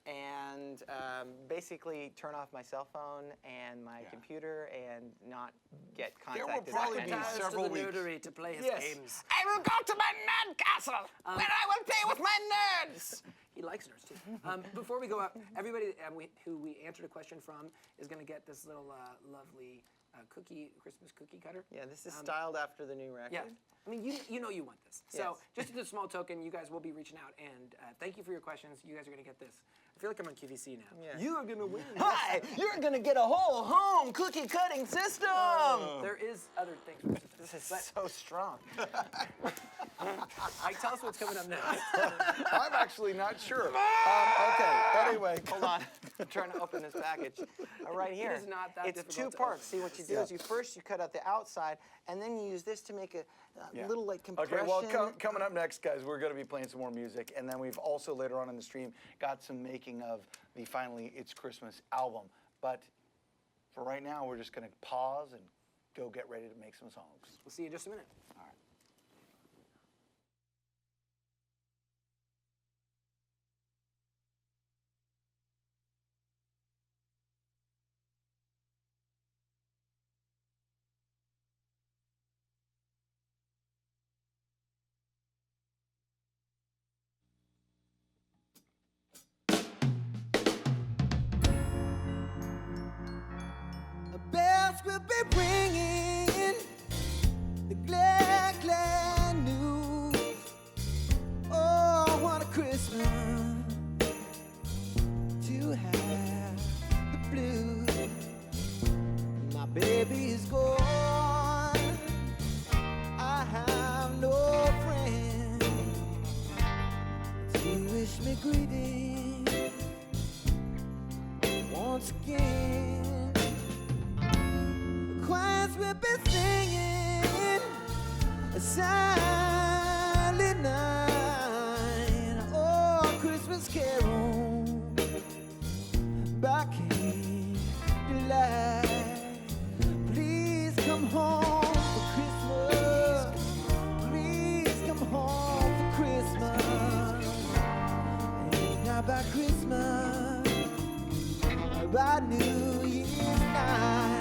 and basically turn off my cell phone and my computer and not get contacted. There will probably be several to the weeks. notary to play his games. I will go to my nerd castle, where I will play with my nerds. He likes nerds too. Before we go out, everybody who we answered a question from is going to get this little lovely Christmas cookie cutter. Yeah, this is styled after the new record. Yeah, I mean, you know you want this. So Yes. just as a small token, you guys will be reaching out, and thank you for your questions. You guys are going to get this. I feel like I'm on QVC now. Yeah. You are going to win. Hi, you're going to get a whole home cookie cutting system. There is other things. This is so strong. Ike, tell us what's coming up next. I'm actually not sure. Okay, anyway. Hold on. I'm trying to open this package. Right here. It is not that it's difficult 2 to parts. open. See, what you do is you cut out the outside, and then you use this to make a little like compression. Okay, well, coming up next, guys, we're going to be playing some more music, and then we've also later on in the stream got some making of the Finally It's Christmas album. But for right now, we're just going to pause and go get ready to make some songs. We'll see you in just a minute. All right. Bells will be ringing, the glad, glad news. Oh, what a Christmas to have the blues. My baby is gone, I have no friend to wish me greetings once again. Choirs will be singing a silent night. Oh, Christmas carol by candlelight. Please come home for Christmas. Please come home for Christmas. And not by Christmas, by New Year's night.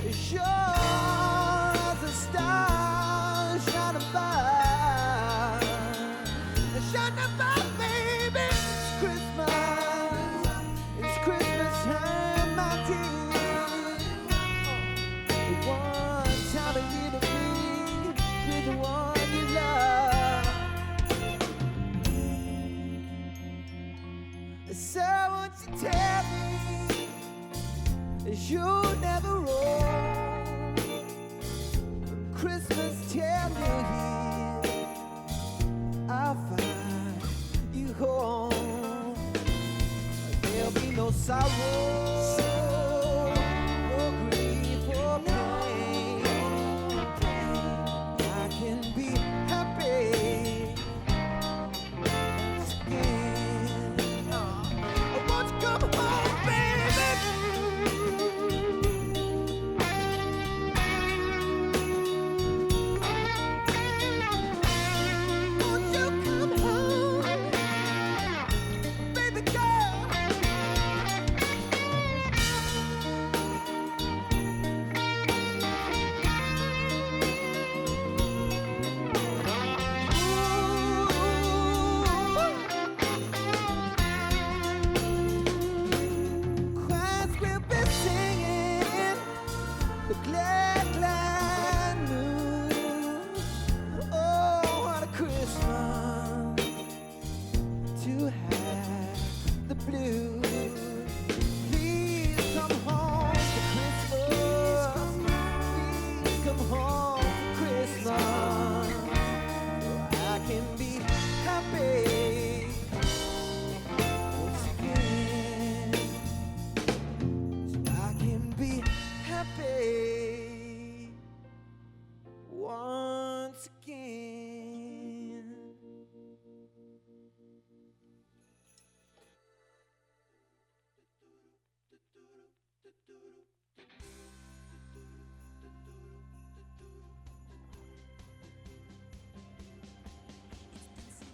A sure as a star shining by, baby. It's Christmas time, my dear. The one time of year to be with the one you love. So won't you tell me that you'll never roll Christmas till New Year? I'll find you home. There'll be no sorrow, no grief or pain. I can be happy once again. I want to come home, baby. Won't you come home, baby girl? the glad, glad news. Oh, what a Christmas to have the blues. Please come home for Christmas. Please come home for Christmas. I can be happy once again. I can be happy once again.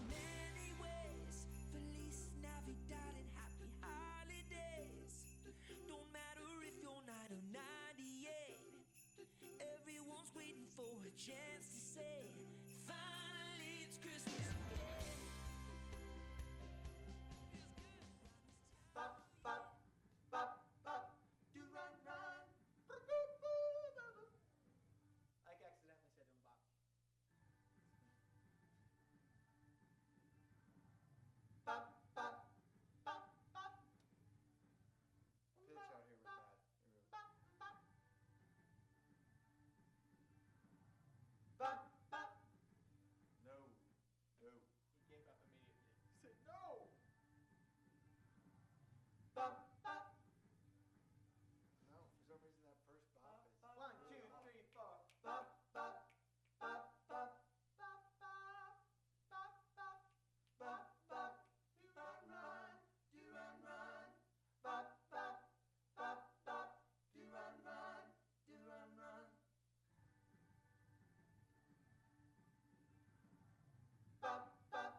Many ways, Feliz Navidad and happy holidays. Don't matter if you're 9 or 98. Everyone's waiting for a chance to say, finally it's Christmas again. Bop, bop, bop, bop. Do run, run. I accidentally said bop. Bop, bop, bop, bop. Pitch out here with that. Bop, bop. Bop, bop. No. No. He gave up immediately. Say no. Bop, bop. No, for some reason that first bop is. 1, 2, 3, 4. Bop, bop, bop, bop. Bop, bop. Bop, bop. Bop, bop. Do run, run. Do run, run. Bop, bop. Bop, bop. Do run, run. Do run, run. Bop, bop.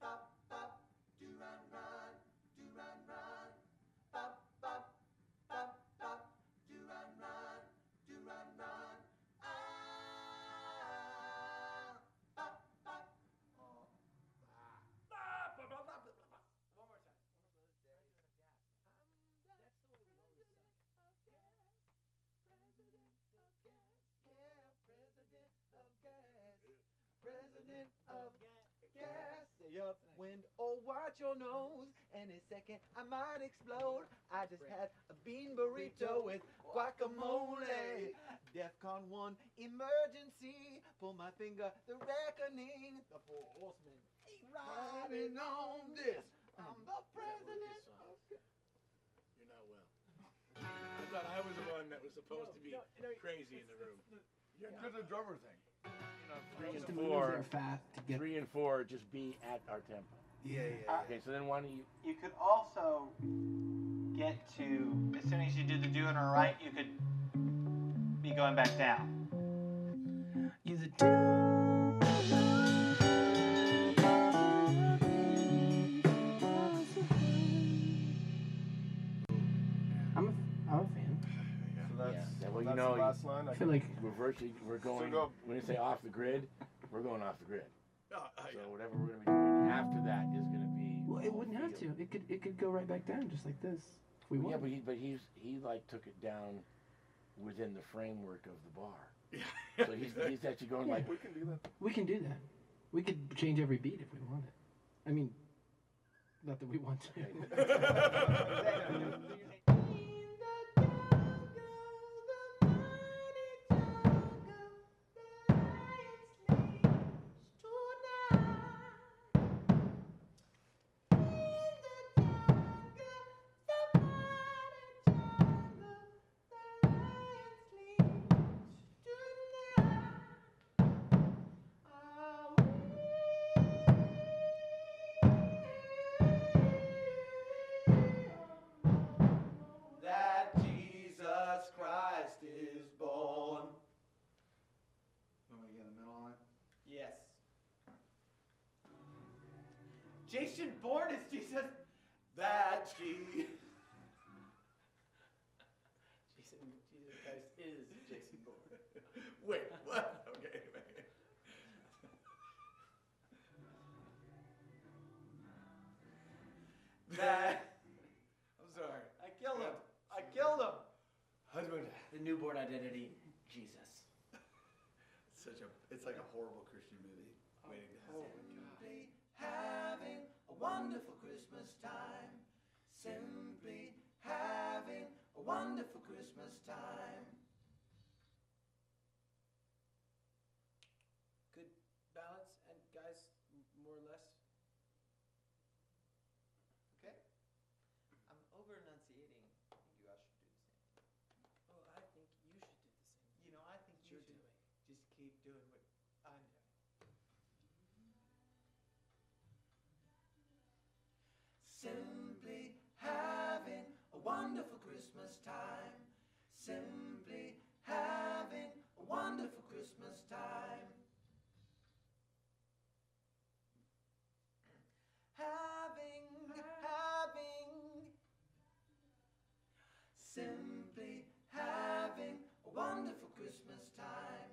Bop, bop. Do run, run. Do run, run. Bop, bop. Bop, bop. Do run, run. Do run, run. Ah. Bop, bop. Oh. One more time. President of gas, stay upwind, oh watch your nose. Any second I might explode. I just had a bean burrito with guacamole. DEFCON 1 emergency. Pull my finger, the reckoning. The 4 horsemen ain't riding on this. I'm the president of gas. You're not well. I thought I was the one that was supposed to be crazy in the room. You're the drummer thing. You know, 3 and 4. 3 and 4 just be at our tempo. Yeah. Okay, so then why don't you? You could also get to, as soon as you do the doing her right, you could be going back down. You're the I'm a fan. So that's, Yeah, well, you that's know, the last line. I feel like we're going. go- When you say off the grid, we're going off the grid. Yeah. So whatever we're gonna be doing after that is gonna be. well, it all wouldn't have field. to. It could go right back down just like this. If we Yeah, want. but he like took it down within the framework of the bar. Yeah. So he's actually going like. We can do that. We can do that. We could change every beat if we wanted. I mean, not that we want to. That Jesus Christ is born. Want me to get in the middle on it? Yes. Jason Bourne is Jesus. That Jesus. Jesus Christ is Jason Bourne. Wait, what? Okay, wait. That. I'm sorry. I killed him. I killed him. Husband. the newborn identity, Jesus. It's like a horrible Christian movie waiting to happen. Simply having a wonderful Christmas time. Simply having a wonderful Christmas time. Good balance, and guys, more or less. Okay. I'm over enunciating. I think you guys should do the same. Oh, I think you should do the same. You know, I think you You're should doing. just keep doing what I'm doing. Simply having a wonderful Christmas time. Simply having a wonderful Christmas time. Having. Simply having a wonderful Christmas time.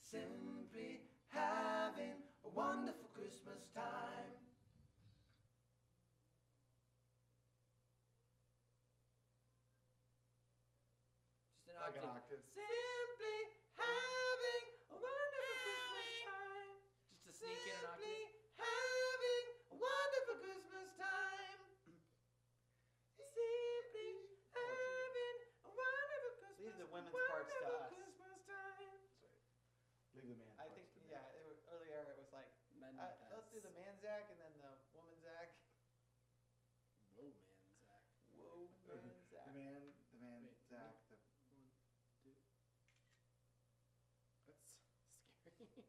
Simply having a wonderful Christmas time. Just an Like an octave. octave. Simply having a wonderful Christmas time. Just to sneak in an octave. Simply having a wonderful Christmas time. Simply having a wonderful Christmas. Leave the women's parts to wonderful us. Christmas time. Leave the man. I think, yeah, earlier it was like, let's do the man Zach and then the woman Zach. Whoa, man, Zach. Whoa, man Zach. The man, Wait, Zach. One, two. That's scary. It's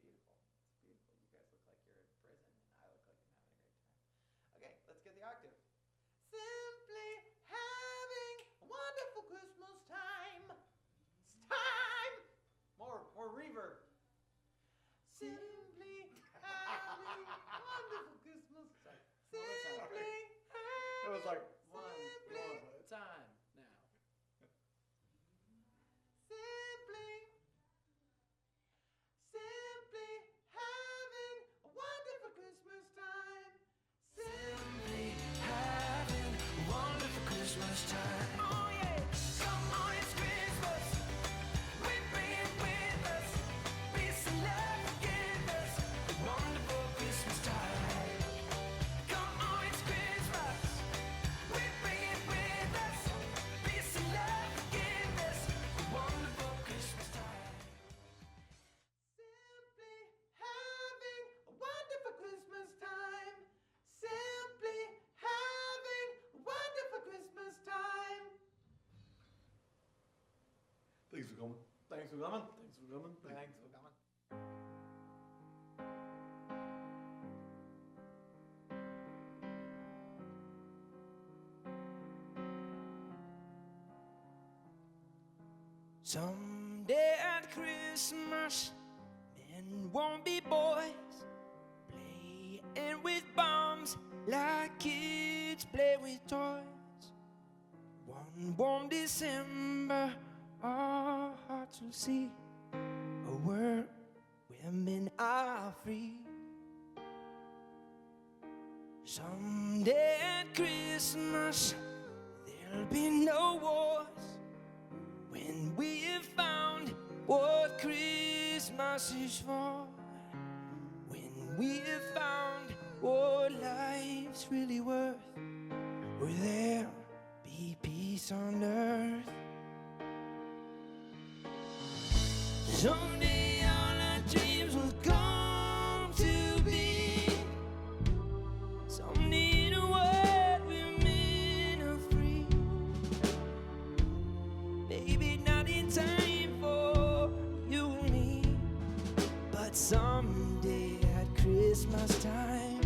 beautiful. It's beautiful. You guys look like you're in prison, and I look like I'm having a great time. Okay, let's get the octave. Simply having a wonderful Christmas time. It's time. More reverb. Simply having a wonderful Christmas time. Well, that's all Simply It was like One time now. Simply having a wonderful Christmas time. Simply having a wonderful Christmas time. Oh yeah, come on, it's Christmas. We bring it with us. Peace and love give us a wonderful Christmas time. Come on, it's Christmas. We bring it with us. Peace and love give us a wonderful Christmas time. Simply having a wonderful Christmas time. Simply having a wonderful Christmas time. Thanks for coming. Thanks for coming. Thanks for coming. Thanks for coming. Someday at Christmas, men won't be boys, playing with bombs like kids play with toys. One warm December, our hearts will see a world where men are free. Someday at Christmas, there'll be no wars. When we have found what Christmas is for, when we have found what life's really worth, will there be peace on earth? Someday all our dreams will come to be. Someday in a world where men are free. Maybe not in time for you and me, but someday at Christmas time.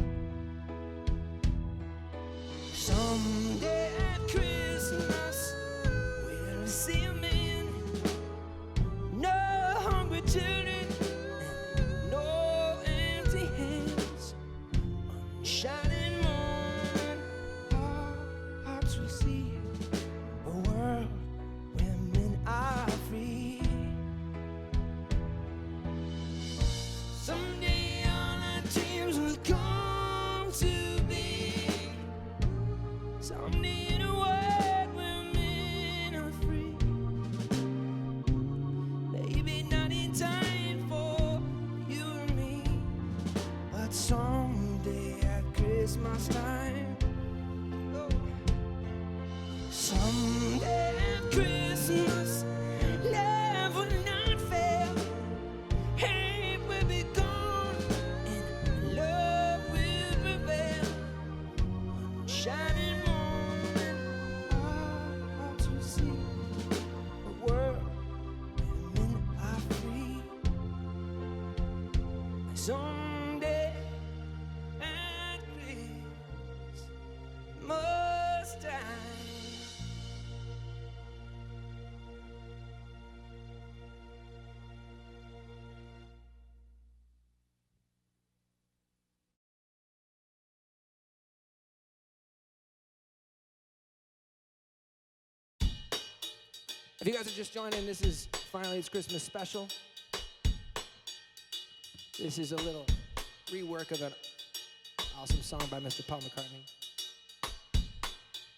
Someday at Christmas, we'll see a man. No hungry children, and no empty hands. On shining morn, our hearts will see a world where men are free. Someday all our dreams will come Someday Christmas, love will not fail. Hate will be gone and love will prevail. Shining moment to see a world where men are free. Someday at Christmas time. If you guys are just joining, this is Finally It's Christmas special. This is a little rework of an awesome song by Mr. Paul McCartney.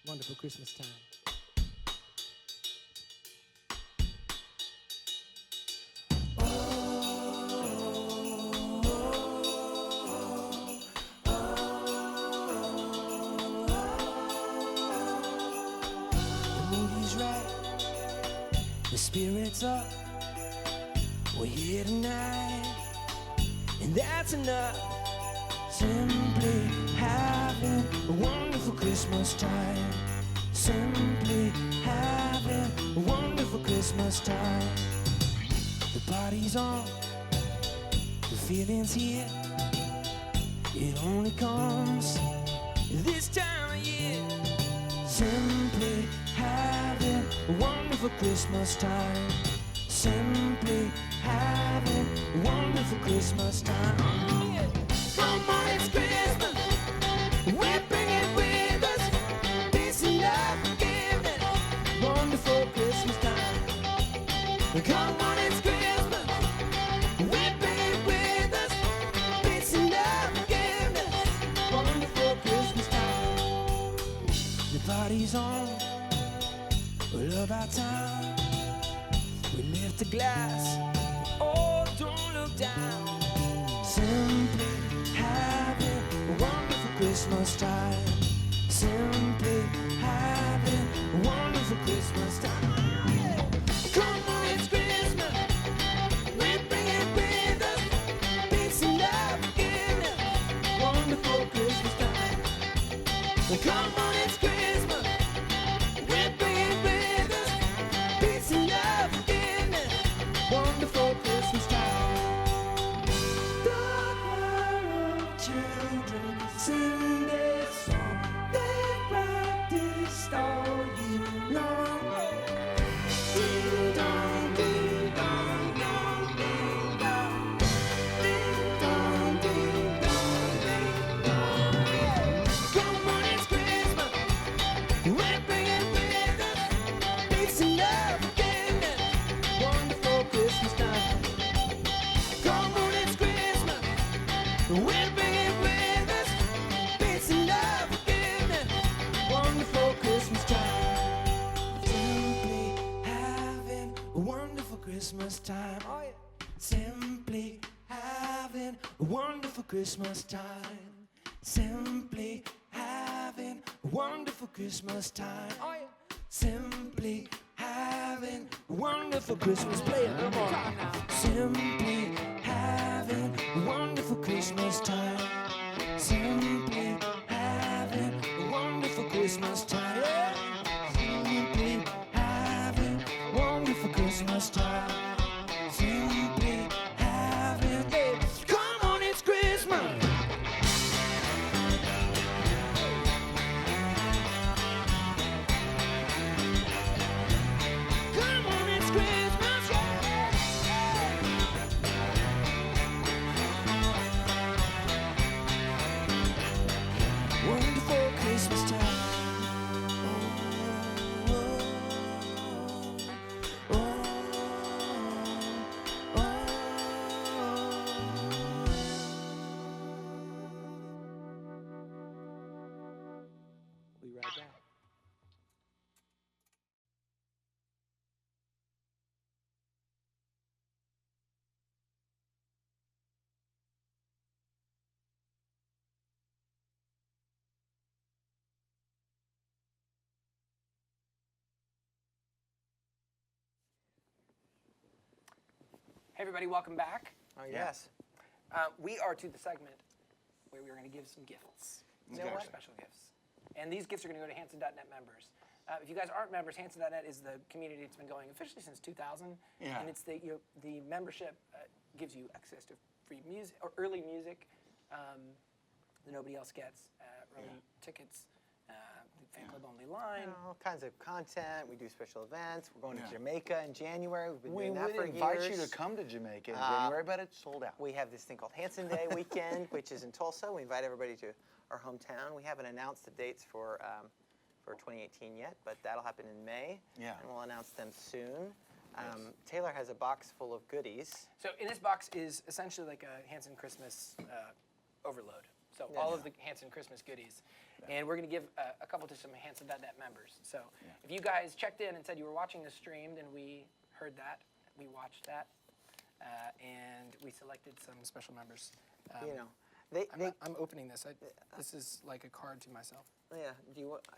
Wonderful Christmas Time. The mood is right, the spirit's up. We're here tonight, and that's enough. Simply having a wonderful Christmas time. Simply having a wonderful Christmas time. The party's on, the feeling's here. It only comes this time of year. Simply having a wonderful Christmas time. Simply having a wonderful Christmas time. Oh, yeah. Come on, it's Christmas. We're bringing with us peace and love, forgiveness. Wonderful Christmas time. Come on, it's Christmas. We're bringing with us peace and love, forgiveness. Wonderful Christmas time. The party's on. We love our time. We lift a glass. Oh, don't look down. Simply having a wonderful Christmas time. Simply having a wonderful Christmas time. Come on, it's Christmas. We bring it with us. Peace and love, forgiveness. Wonderful Christmas time. Come on, it's Christmas. We bring it with us. Peace and love, forgiveness. Wonderful Christmas time. The choir of children sing their song. They practiced all year long. Ding dong, ding dong, dong, ding dong. Ding dong, ding dong, ding dong. Yeah. Come on, it's Christmas. We're bringing with us peace and love, forgiveness. Wonderful Christmas time. Come on, it's Christmas. We're bringing with us peace and love, forgiveness. Wonderful Christmas time. Simply having a wonderful Christmas time. Oh, yeah. Simply having a wonderful Christmas time. Simply having a wonderful Christmas time. Oh, yeah. Simply having a wonderful Christmas. Play it, come on. Simply having a wonderful Christmas time. Simply having a wonderful Christmas time. Yeah. Simply having a wonderful Christmas time. Simply having, yeah. Come on, it's Christmas. Come on, it's Christmas, yeah. Wonderful Christmas time. Hey everybody, welcome back. Oh, yes. We are to the segment where we're going to give some gifts. Some Okay. more special gifts. And these gifts are going to go to Hanson.net members. If you guys aren't members, Hanson.net is the community that's been going officially since 2000. Yeah. And it's the membership gives you access to free music or early music that nobody else gets, early tickets, the fan club only line. All kinds of content. We do special events. We're going Yeah. to Jamaica in January. We've been We doing that would for invite years. you to come to Jamaica in January, but it's sold out. We have this thing called Hanson Day weekend, which is in Tulsa. We invite everybody to our hometown. We haven't announced the dates for 2018 yet, but that'll happen in May. Yeah. And we'll announce them soon. Taylor has a box full of goodies. So in this box is essentially like a Hanson Christmas overload. So all of the Hanson Christmas goodies. And we're going to give a couple to some Hanson.net members. So if you guys checked in and said you were watching the stream, then we heard that. We watched that. And we selected some special members. You know, I'm opening this. This is like a card to myself. Yeah,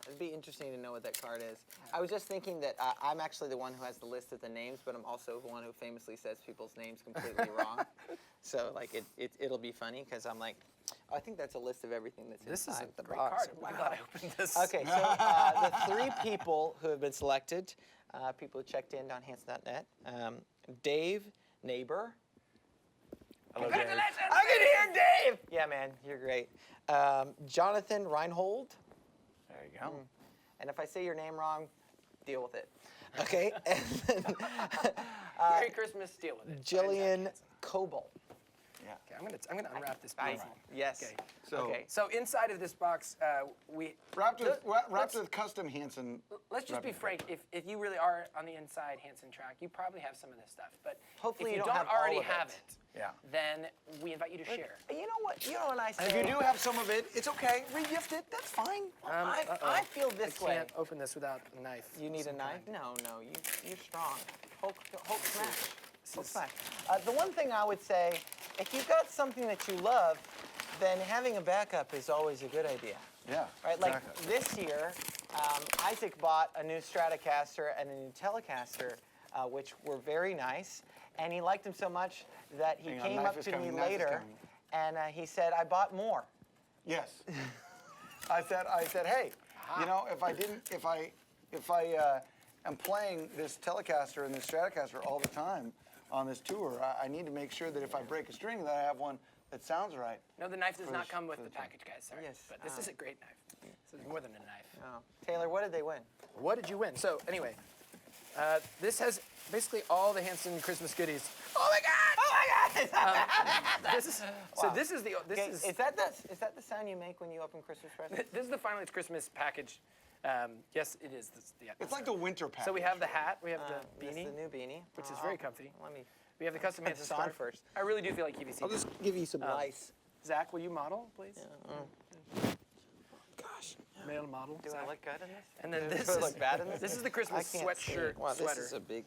it'd be interesting to know what that card is. I was just thinking that I'm actually the one who has the list of the names, but I'm also the one who famously says people's names completely wrong. So like it'll be funny because I'm like, oh, I think that's a list of everything that's This is inside a the great box. card. I'm glad I opened this. Okay, so the 3 people who have been selected, people who checked in on Hanson.net, Dave Neighbor. Hello, Dave. I can hear Dave! Yeah, man, you're great. Jonathan Reinhold. There you go. And if I say your name wrong, deal with it. Okay? And then, Merry Christmas, deal with it. Jillian Coble. Yeah. Okay, I'm gonna unwrap this I- beautiful. Yes. Okay. Okay. So inside of this box, we Wrapped with custom Hanson. let's just be wrapping frank. If you really are on the inside Hanson track, you probably have some of this stuff. But Hopefully if you you don't don't have all already of have it. it, Yeah. then we invite you to share. You know what? You know what I say? And if you do have some of it, it's okay. Regift it. That's fine. I feel this I way. can't open this without a knife. You need a Some knife? kind. No, you're strong. Hulk smash. Hulk smash. The one thing I would say, if you've got something that you love, then having a backup is always a good idea. Yeah. Right? Like exactly. this year, Isaac bought a new Stratocaster and a new Telecaster, which were very nice. And he liked them so much that he Hang on, came knife up is to coming, me knife is later coming. and he said, I bought more. Yes. I said, hey, you know, if I am playing this Telecaster and this Stratocaster all the time on this tour, I need to make sure that if I break a string, that I have one that sounds right. No, the knife does For not the- come with for the the time. package, guys. Sorry. Yes. But this is a great knife. This is more than a knife. Oh. Taylor, what did they win? What did you win? So anyway, this has basically all the Hanson Christmas goodies. Oh my God! Oh my God! This is so. This is the. This Okay, is is that the sound you make when you open Christmas presents? this is the Finally It's Christmas package. Yes, it is. Yeah. It's like the winter package. So we have the hat, we have the This beanie, is the new beanie, which is very comfy. Let me. We have the custom put Hanson this on scarf. first. I really do feel like QVC. I'll just give you some ice. Zach, will you model, please? Gosh. Male model. Do I Zach. look good in this? And then Do this I is look bad in this? This is the Christmas I can't see. sweatshirt Wow, sweater. this is a big.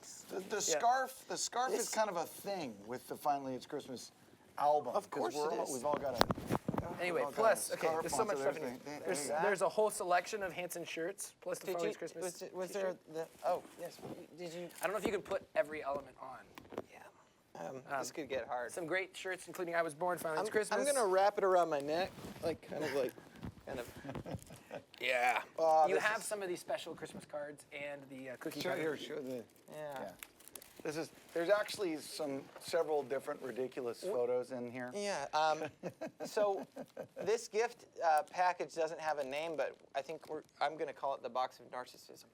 The scarf. The scarf is kind of a thing with the Finally It's Christmas album. Of 'cause course it is. We've all got a. Anyway, we've all got plus, a okay, scarf there's so on, much stuff in everything- here. there- There's a whole selection of Hanson shirts, plus the Did Finally you? It's Christmas. Was there t-shirt. the? Oh yes. Did you? I don't know if you can put every element on. Yeah. This could get hard. Some great shirts, including I Was Born, Finally It's Christmas. I'm gonna wrap it around my neck, kind of. Yeah. Oh, You this have is- some of these special Christmas cards and the cookie Show cutter. here. Show the. Yeah. There's actually several different ridiculous photos in here. Yeah. So this gift package doesn't have a name, but I think I'm going to call it the box of narcissism.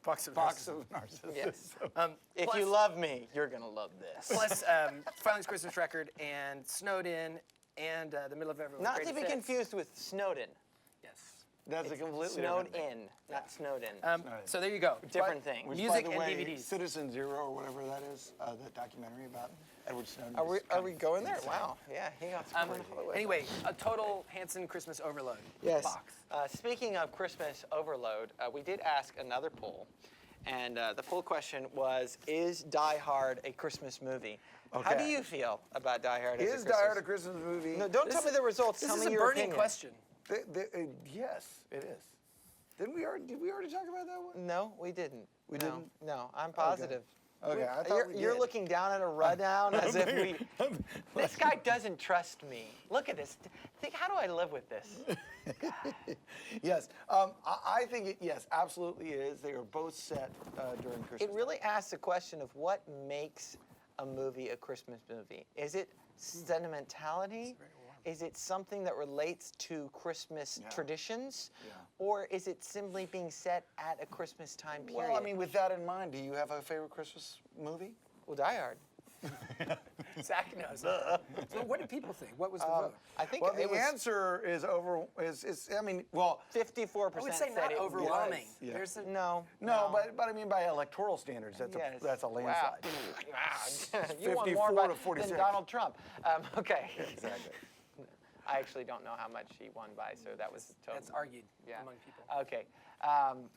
Box of narcissism. Yes. If Plus- you love me, you're going to love this. Plus, Finally It's Christmas record and Snowed In and The Middle of Everyone's Not to Greatest be Hits. confused with Snowden. Yes. That's a completely Snowed different thing. in, not snowed in. So there you go. Different thing. Which, Music by the and way, DVDs. Citizen Zero or whatever that is, that documentary about Edward Snowden. Are we is kind of going there? insane. Wow. Yeah, he got some in Hollywood. Anyway, a total Hanson Christmas overload Yes. box. Speaking of Christmas overload, we did ask another poll, and the poll question was: is Die Hard a Christmas movie? How do Okay. you feel about Die Hard? as a Is Die Hard a Christmas movie? No, don't tell me the results. This Tell is me a your burning opinion. question. Yes, it is. Did we already talk about that one? No, we didn't. We No. didn't? No, I'm positive. Okay, I thought we You're did. looking down at a rundown as if we. This guy doesn't trust me. Look at this. Think, how do I live with this? Yes, I think it, yes, absolutely is. They are both set during Christmas. It really asks the question of what makes a movie a Christmas movie. Is it sentimentality? Is it something that relates to Christmas traditions? Yeah. Or is it simply being set at a Christmas time period? Well, I mean, with that in mind, do you have a favorite Christmas movie? Well, Die Hard. Zach knows. So what do people think? What was the vote? I think Well, it the was answer is I mean, well, 54% I would say said not it overwhelming. was. Yeah. There's a, No. no, but I mean, by electoral standards, that's Yes. a landslide. Wow. You won 54 more to 46. than Donald Trump. Okay. Exactly. I actually don't know how much he won by, so that was total. that's argued Yeah. among people. Okay.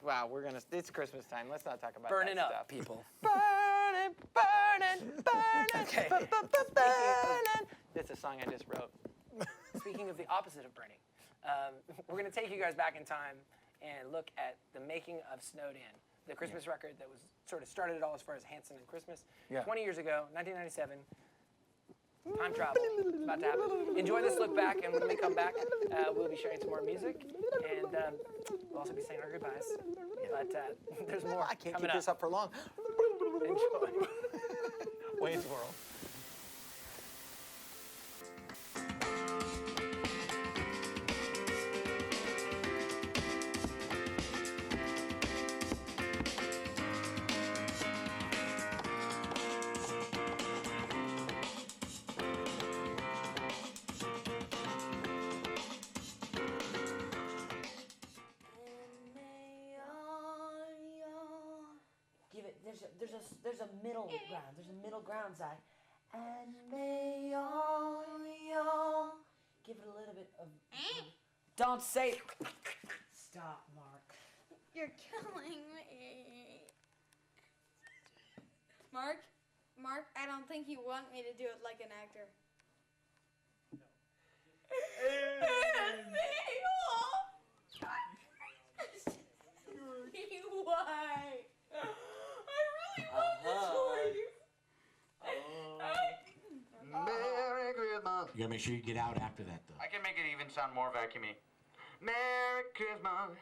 Wow, it's Christmas time. Let's not talk about Burning that up, stuff. people. Burning, burning, burning, Okay. burning. That's a song I just wrote. Speaking of the opposite of burning, we're going to take you guys back in time and look at the making of Snowed In, the Christmas record that was sort of started it all as far as Hanson and Christmas. Yeah. 20 years ago, 1997. Time travel. It's about to happen. Enjoy this look back, and when we come back, we'll be sharing some more music, and we'll also be saying our goodbyes. But there's more. I can't coming keep this up for long. Enjoy. Wayne's World. Give it. There's a middle ground. There's a middle ground, Zach. And may all. Give it a little bit of. Don't say. Stop, Mark. You're killing me. Mark, I don't think you want me to do it like an actor. Why? I really want this for you. Merry Christmas. You gotta make sure you get out after that, though. I can make it even sound more vacuumy. Merry Christmas.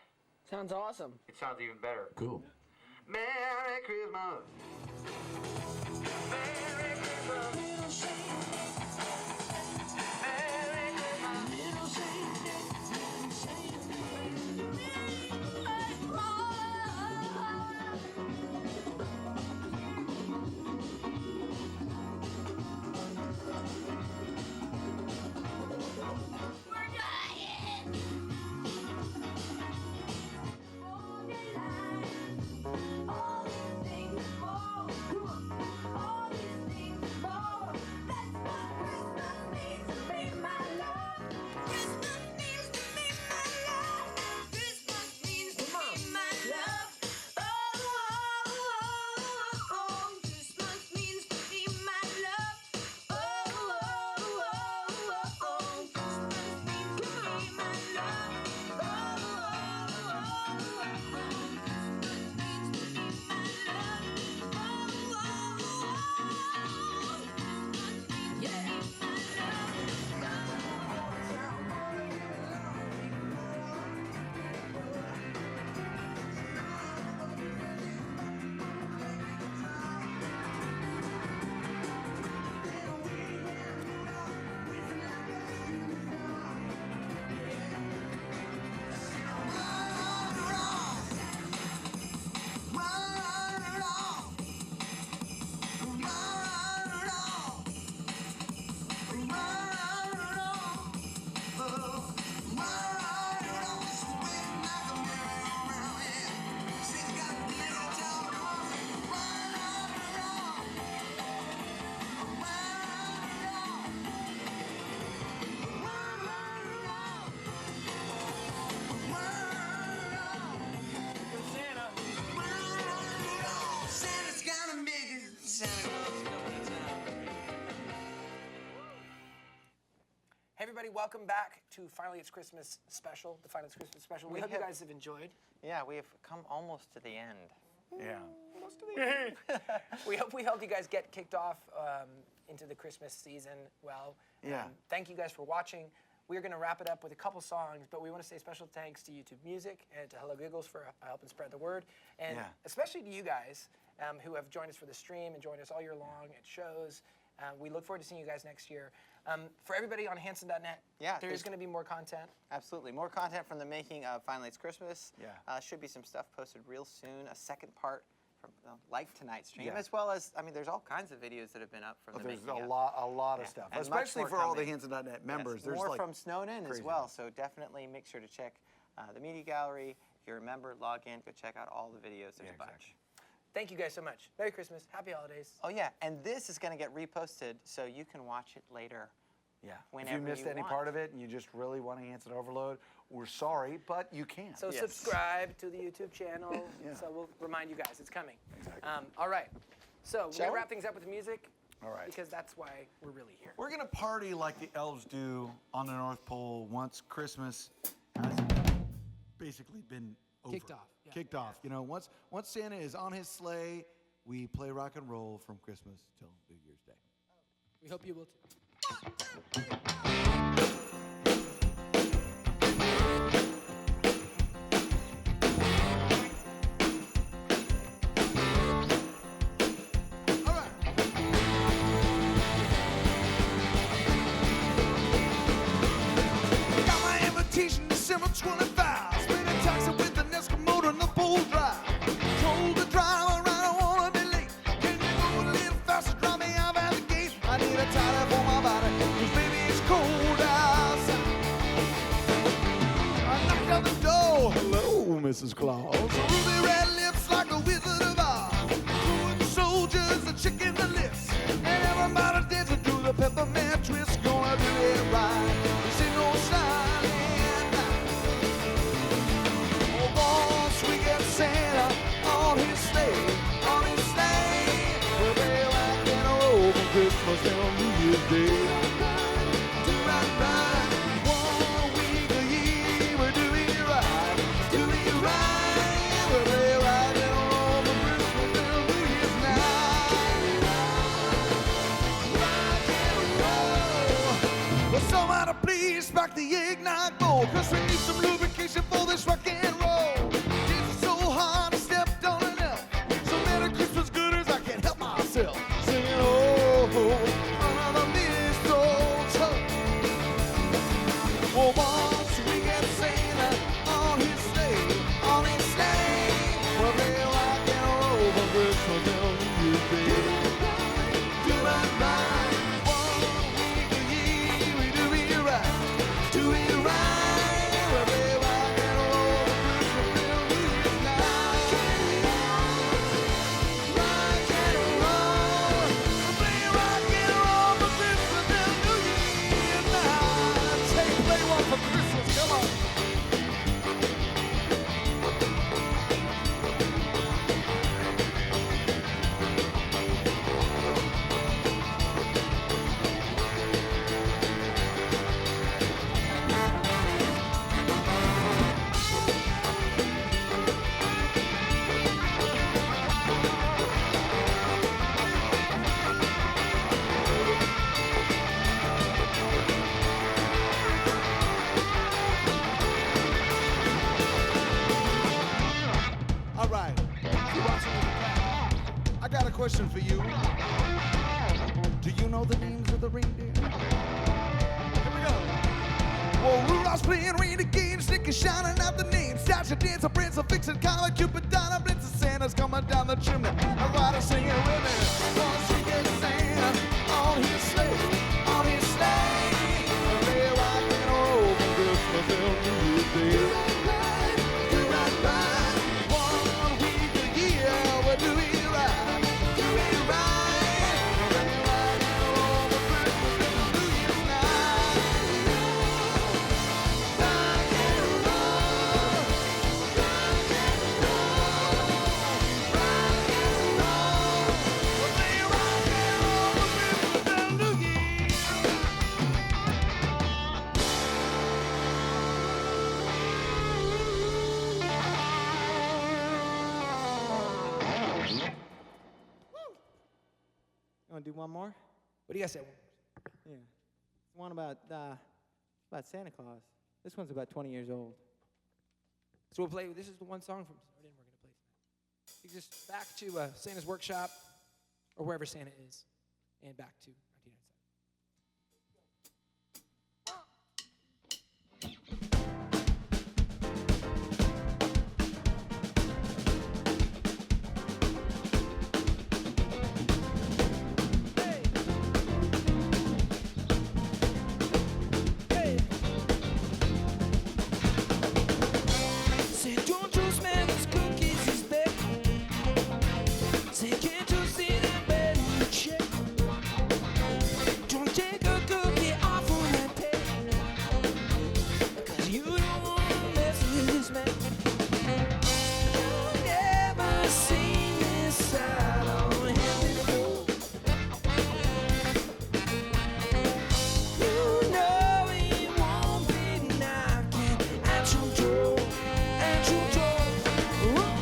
Sounds awesome. It sounds even better. Cool. Merry Christmas. Merry Christmas. Hey everybody, welcome back to Finally It's Christmas special, the Finally It's Christmas special. We hope you guys have enjoyed. Yeah, we have come almost to the end. Yeah. We hope we helped you guys get kicked off into the Christmas season well. Yeah. Thank you guys for watching. We're going to wrap it up with a couple songs, but we want to say special thanks to YouTube Music and to Hello Giggles for helping spread the word, and especially to you guys who have joined us for the stream and joined us all year long at shows. We look forward to seeing you guys next year. For everybody on HANSON.net, there's going to be more content. Absolutely. More content from the making of Finally It's Christmas. Yeah. Should be some stuff posted real soon. A second part from like tonight's stream, Yeah. as well as, I mean, there's all kinds of videos that have been up from the There's making a of. lot of stuff, And especially much for more all the coming. HANSON.net members. Yes, There's more like from Snowden as crazy. well, so definitely make sure to check the media gallery. If you're a member, log in, go check out all the videos. There's a bunch. Thank you guys so much. Merry Christmas. Happy holidays. Oh yeah, and this is going to get reposted, so you can watch it later. Yeah. Whenever If you missed any want. part of it and you just really want to HANSON overload, we're sorry, but you can. So subscribe to the YouTube channel. So we'll remind you guys it's coming. Exactly. All right. So we're Shall going to we? wrap things up with music. All right. Because that's why we're really here. We're gonna party like the elves do on the North Pole once Christmas has basically been over. Kicked off, yeah. Kicked off. You know, once Santa is on his sleigh, we play rock and roll from Christmas till New Year's Day. We hope you will too. Got my invitation December 25. Split a taxi with an Eskimo to the pool drive. Told the driver I don't wanna be late. Can you go a little faster, drop me out at the gate? I need a towel for my body, 'cause baby it's cold outside. I knocked on the door. Hello, Mrs. Claus. Ruby red lips like a Wizard of Oz. Food soldiers, a chick in the lips. And everybody dancing to the peppermint twist. Gonna do it right. This ain't no silent night. Oh, once we get Santa on his sleigh, we'll be rocking and roll from Christmas till New Year's Day. Do right, right. 1 week a year, we're doing it right. Doing it right. We'll be rocking and roll from Christmas till New Year's night. Rock and roll. Well, somebody please spark the eggnog bowl, 'cause we need some lubrication for this rock and roll. It's so hard I stepped on an elf. So Merry Christmas gooders, I can't help myself. Singing, oh, under the mistletoe. Oh, once we get Santa on his sleigh, we'll be rock and roll from Christmas till New Year's Day. Do right, right. 1 week a year, we do it right. Do it right. We'll be rock and roll from Christmas till New Year's night. Rock and roll. We'll be rock and roll from Christmas till New Year's night. Say, play one for Christmas, come on. All right. You watching with the crowd? I got a question for you. Do you know the names of the reindeer? Here we go. Well, Rudolph's playing reindeer games, Nick is shouting out the names. Dasher, Dancer, Prancer, Vixen, Comet, Cupid, Donner, Blitzen, Santa's coming down the chimney. Everybody singing with me. Once we get Santa on his sleigh, we'll be rock and roll from Christmas till New Year's Day. Do right, right. 1 week a year, we'll do it right. Do it right. We'll be rock and roll from Christmas till New Year's night. Rock and roll. Rock and roll. Rock and roll. We'll be rock and Want to do one more? What do you guys say? Yeah. One about Santa Claus. This one's about 20 years old. So we'll play. This is the one song from Snowden we're going to play tonight. You just back to Santa's workshop or wherever Santa is, and back to 1997. Say, don't you smell those cookies is baked? Say, can't you see that bed in the chair? Don't take a cookie off of my plate, 'cause you don't wanna mess with this man. You've never seen this side on him before. You know he won't be knocking at your door. At your door. Ooh,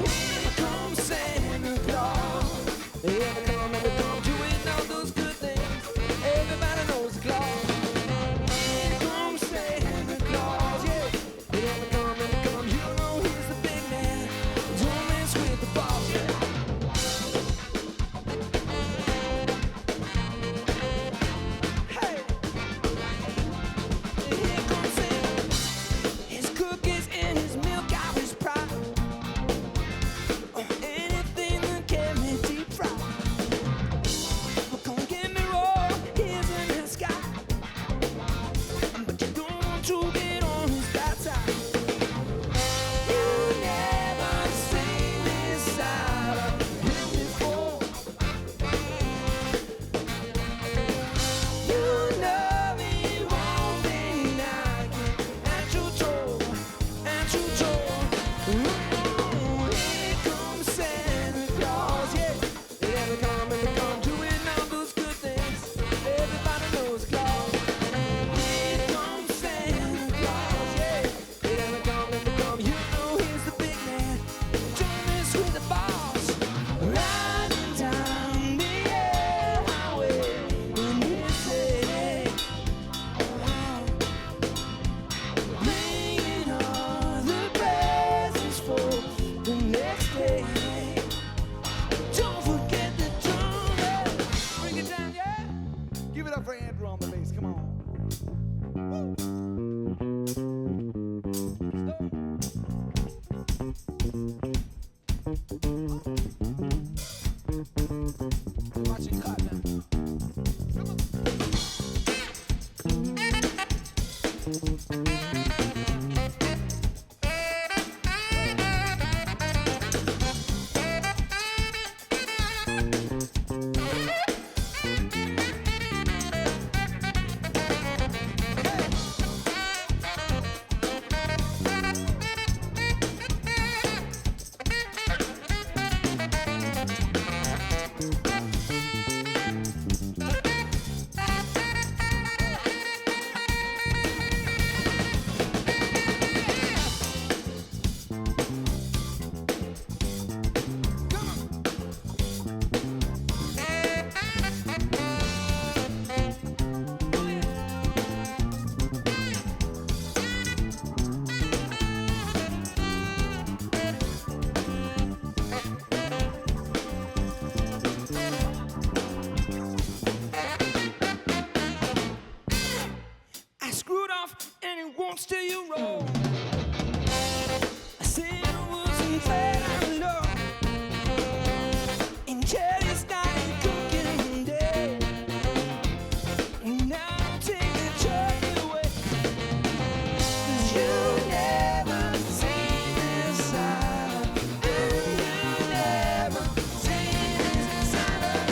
here comes Santa Claus. Here they come and they come doing all those good things. Everybody knows the Claus. Here comes Santa Claus, yeah. Here they come and they come. You know he's the big man. Don't mess with the boss, yeah. Hey, here comes Santa. His cookies and his milk are his pride. Anything that can be deep fried. But don't get me wrong, he's in the sky. But you don't want to get on his bad side. You never seen this side of him before. You know he won't be knocking at your door. At your door. Ooh, here comes Santa Claus, yeah. Yeah, they come and they come doing all those good things. Everybody knows Claus. Here comes Santa Claus, yeah. Yeah, they come and they come. You know he's the big man. Don't mess with the boss. Riding down the highway in his city. Bringing all the presents for the next day. Don't forget the trumpet. Bring it down, yeah. Give it up for Andrew on the bass. Come on. Watching cut now. I screwed off and it won't stay you wrong. I said I wasn't glad I'm alone. And Jerry started cooking day. And now I'm taking the trouble away. 'Cause you never seen this side. And you never seen this side.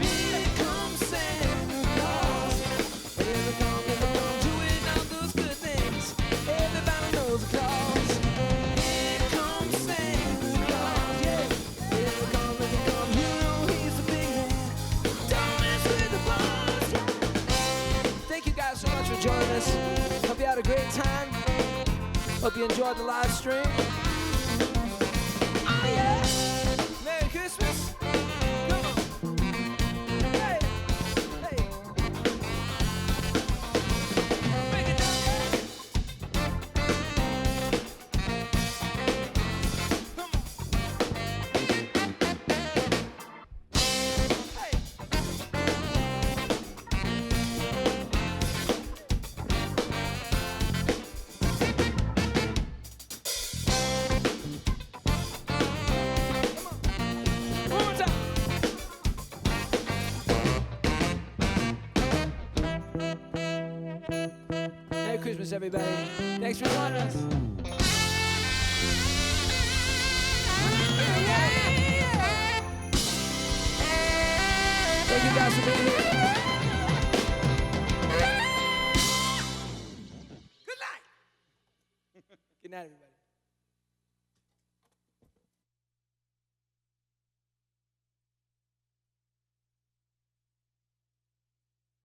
Here comes Santa Claus. Here they come and they come doing all those good things. Everybody knows the Claus. Here comes Santa Claus, yeah. Here they come and they come. You know he's the big man. Don't mess with the boss, yeah. Thank you guys so much for joining us. Hope you had a great time. Hope you enjoyed the live stream. Oh yeah. Merry Christmas. Come on. Christmas, everybody. Thanks for joining us. Thank you guys for being here. Good night. Good night, everybody.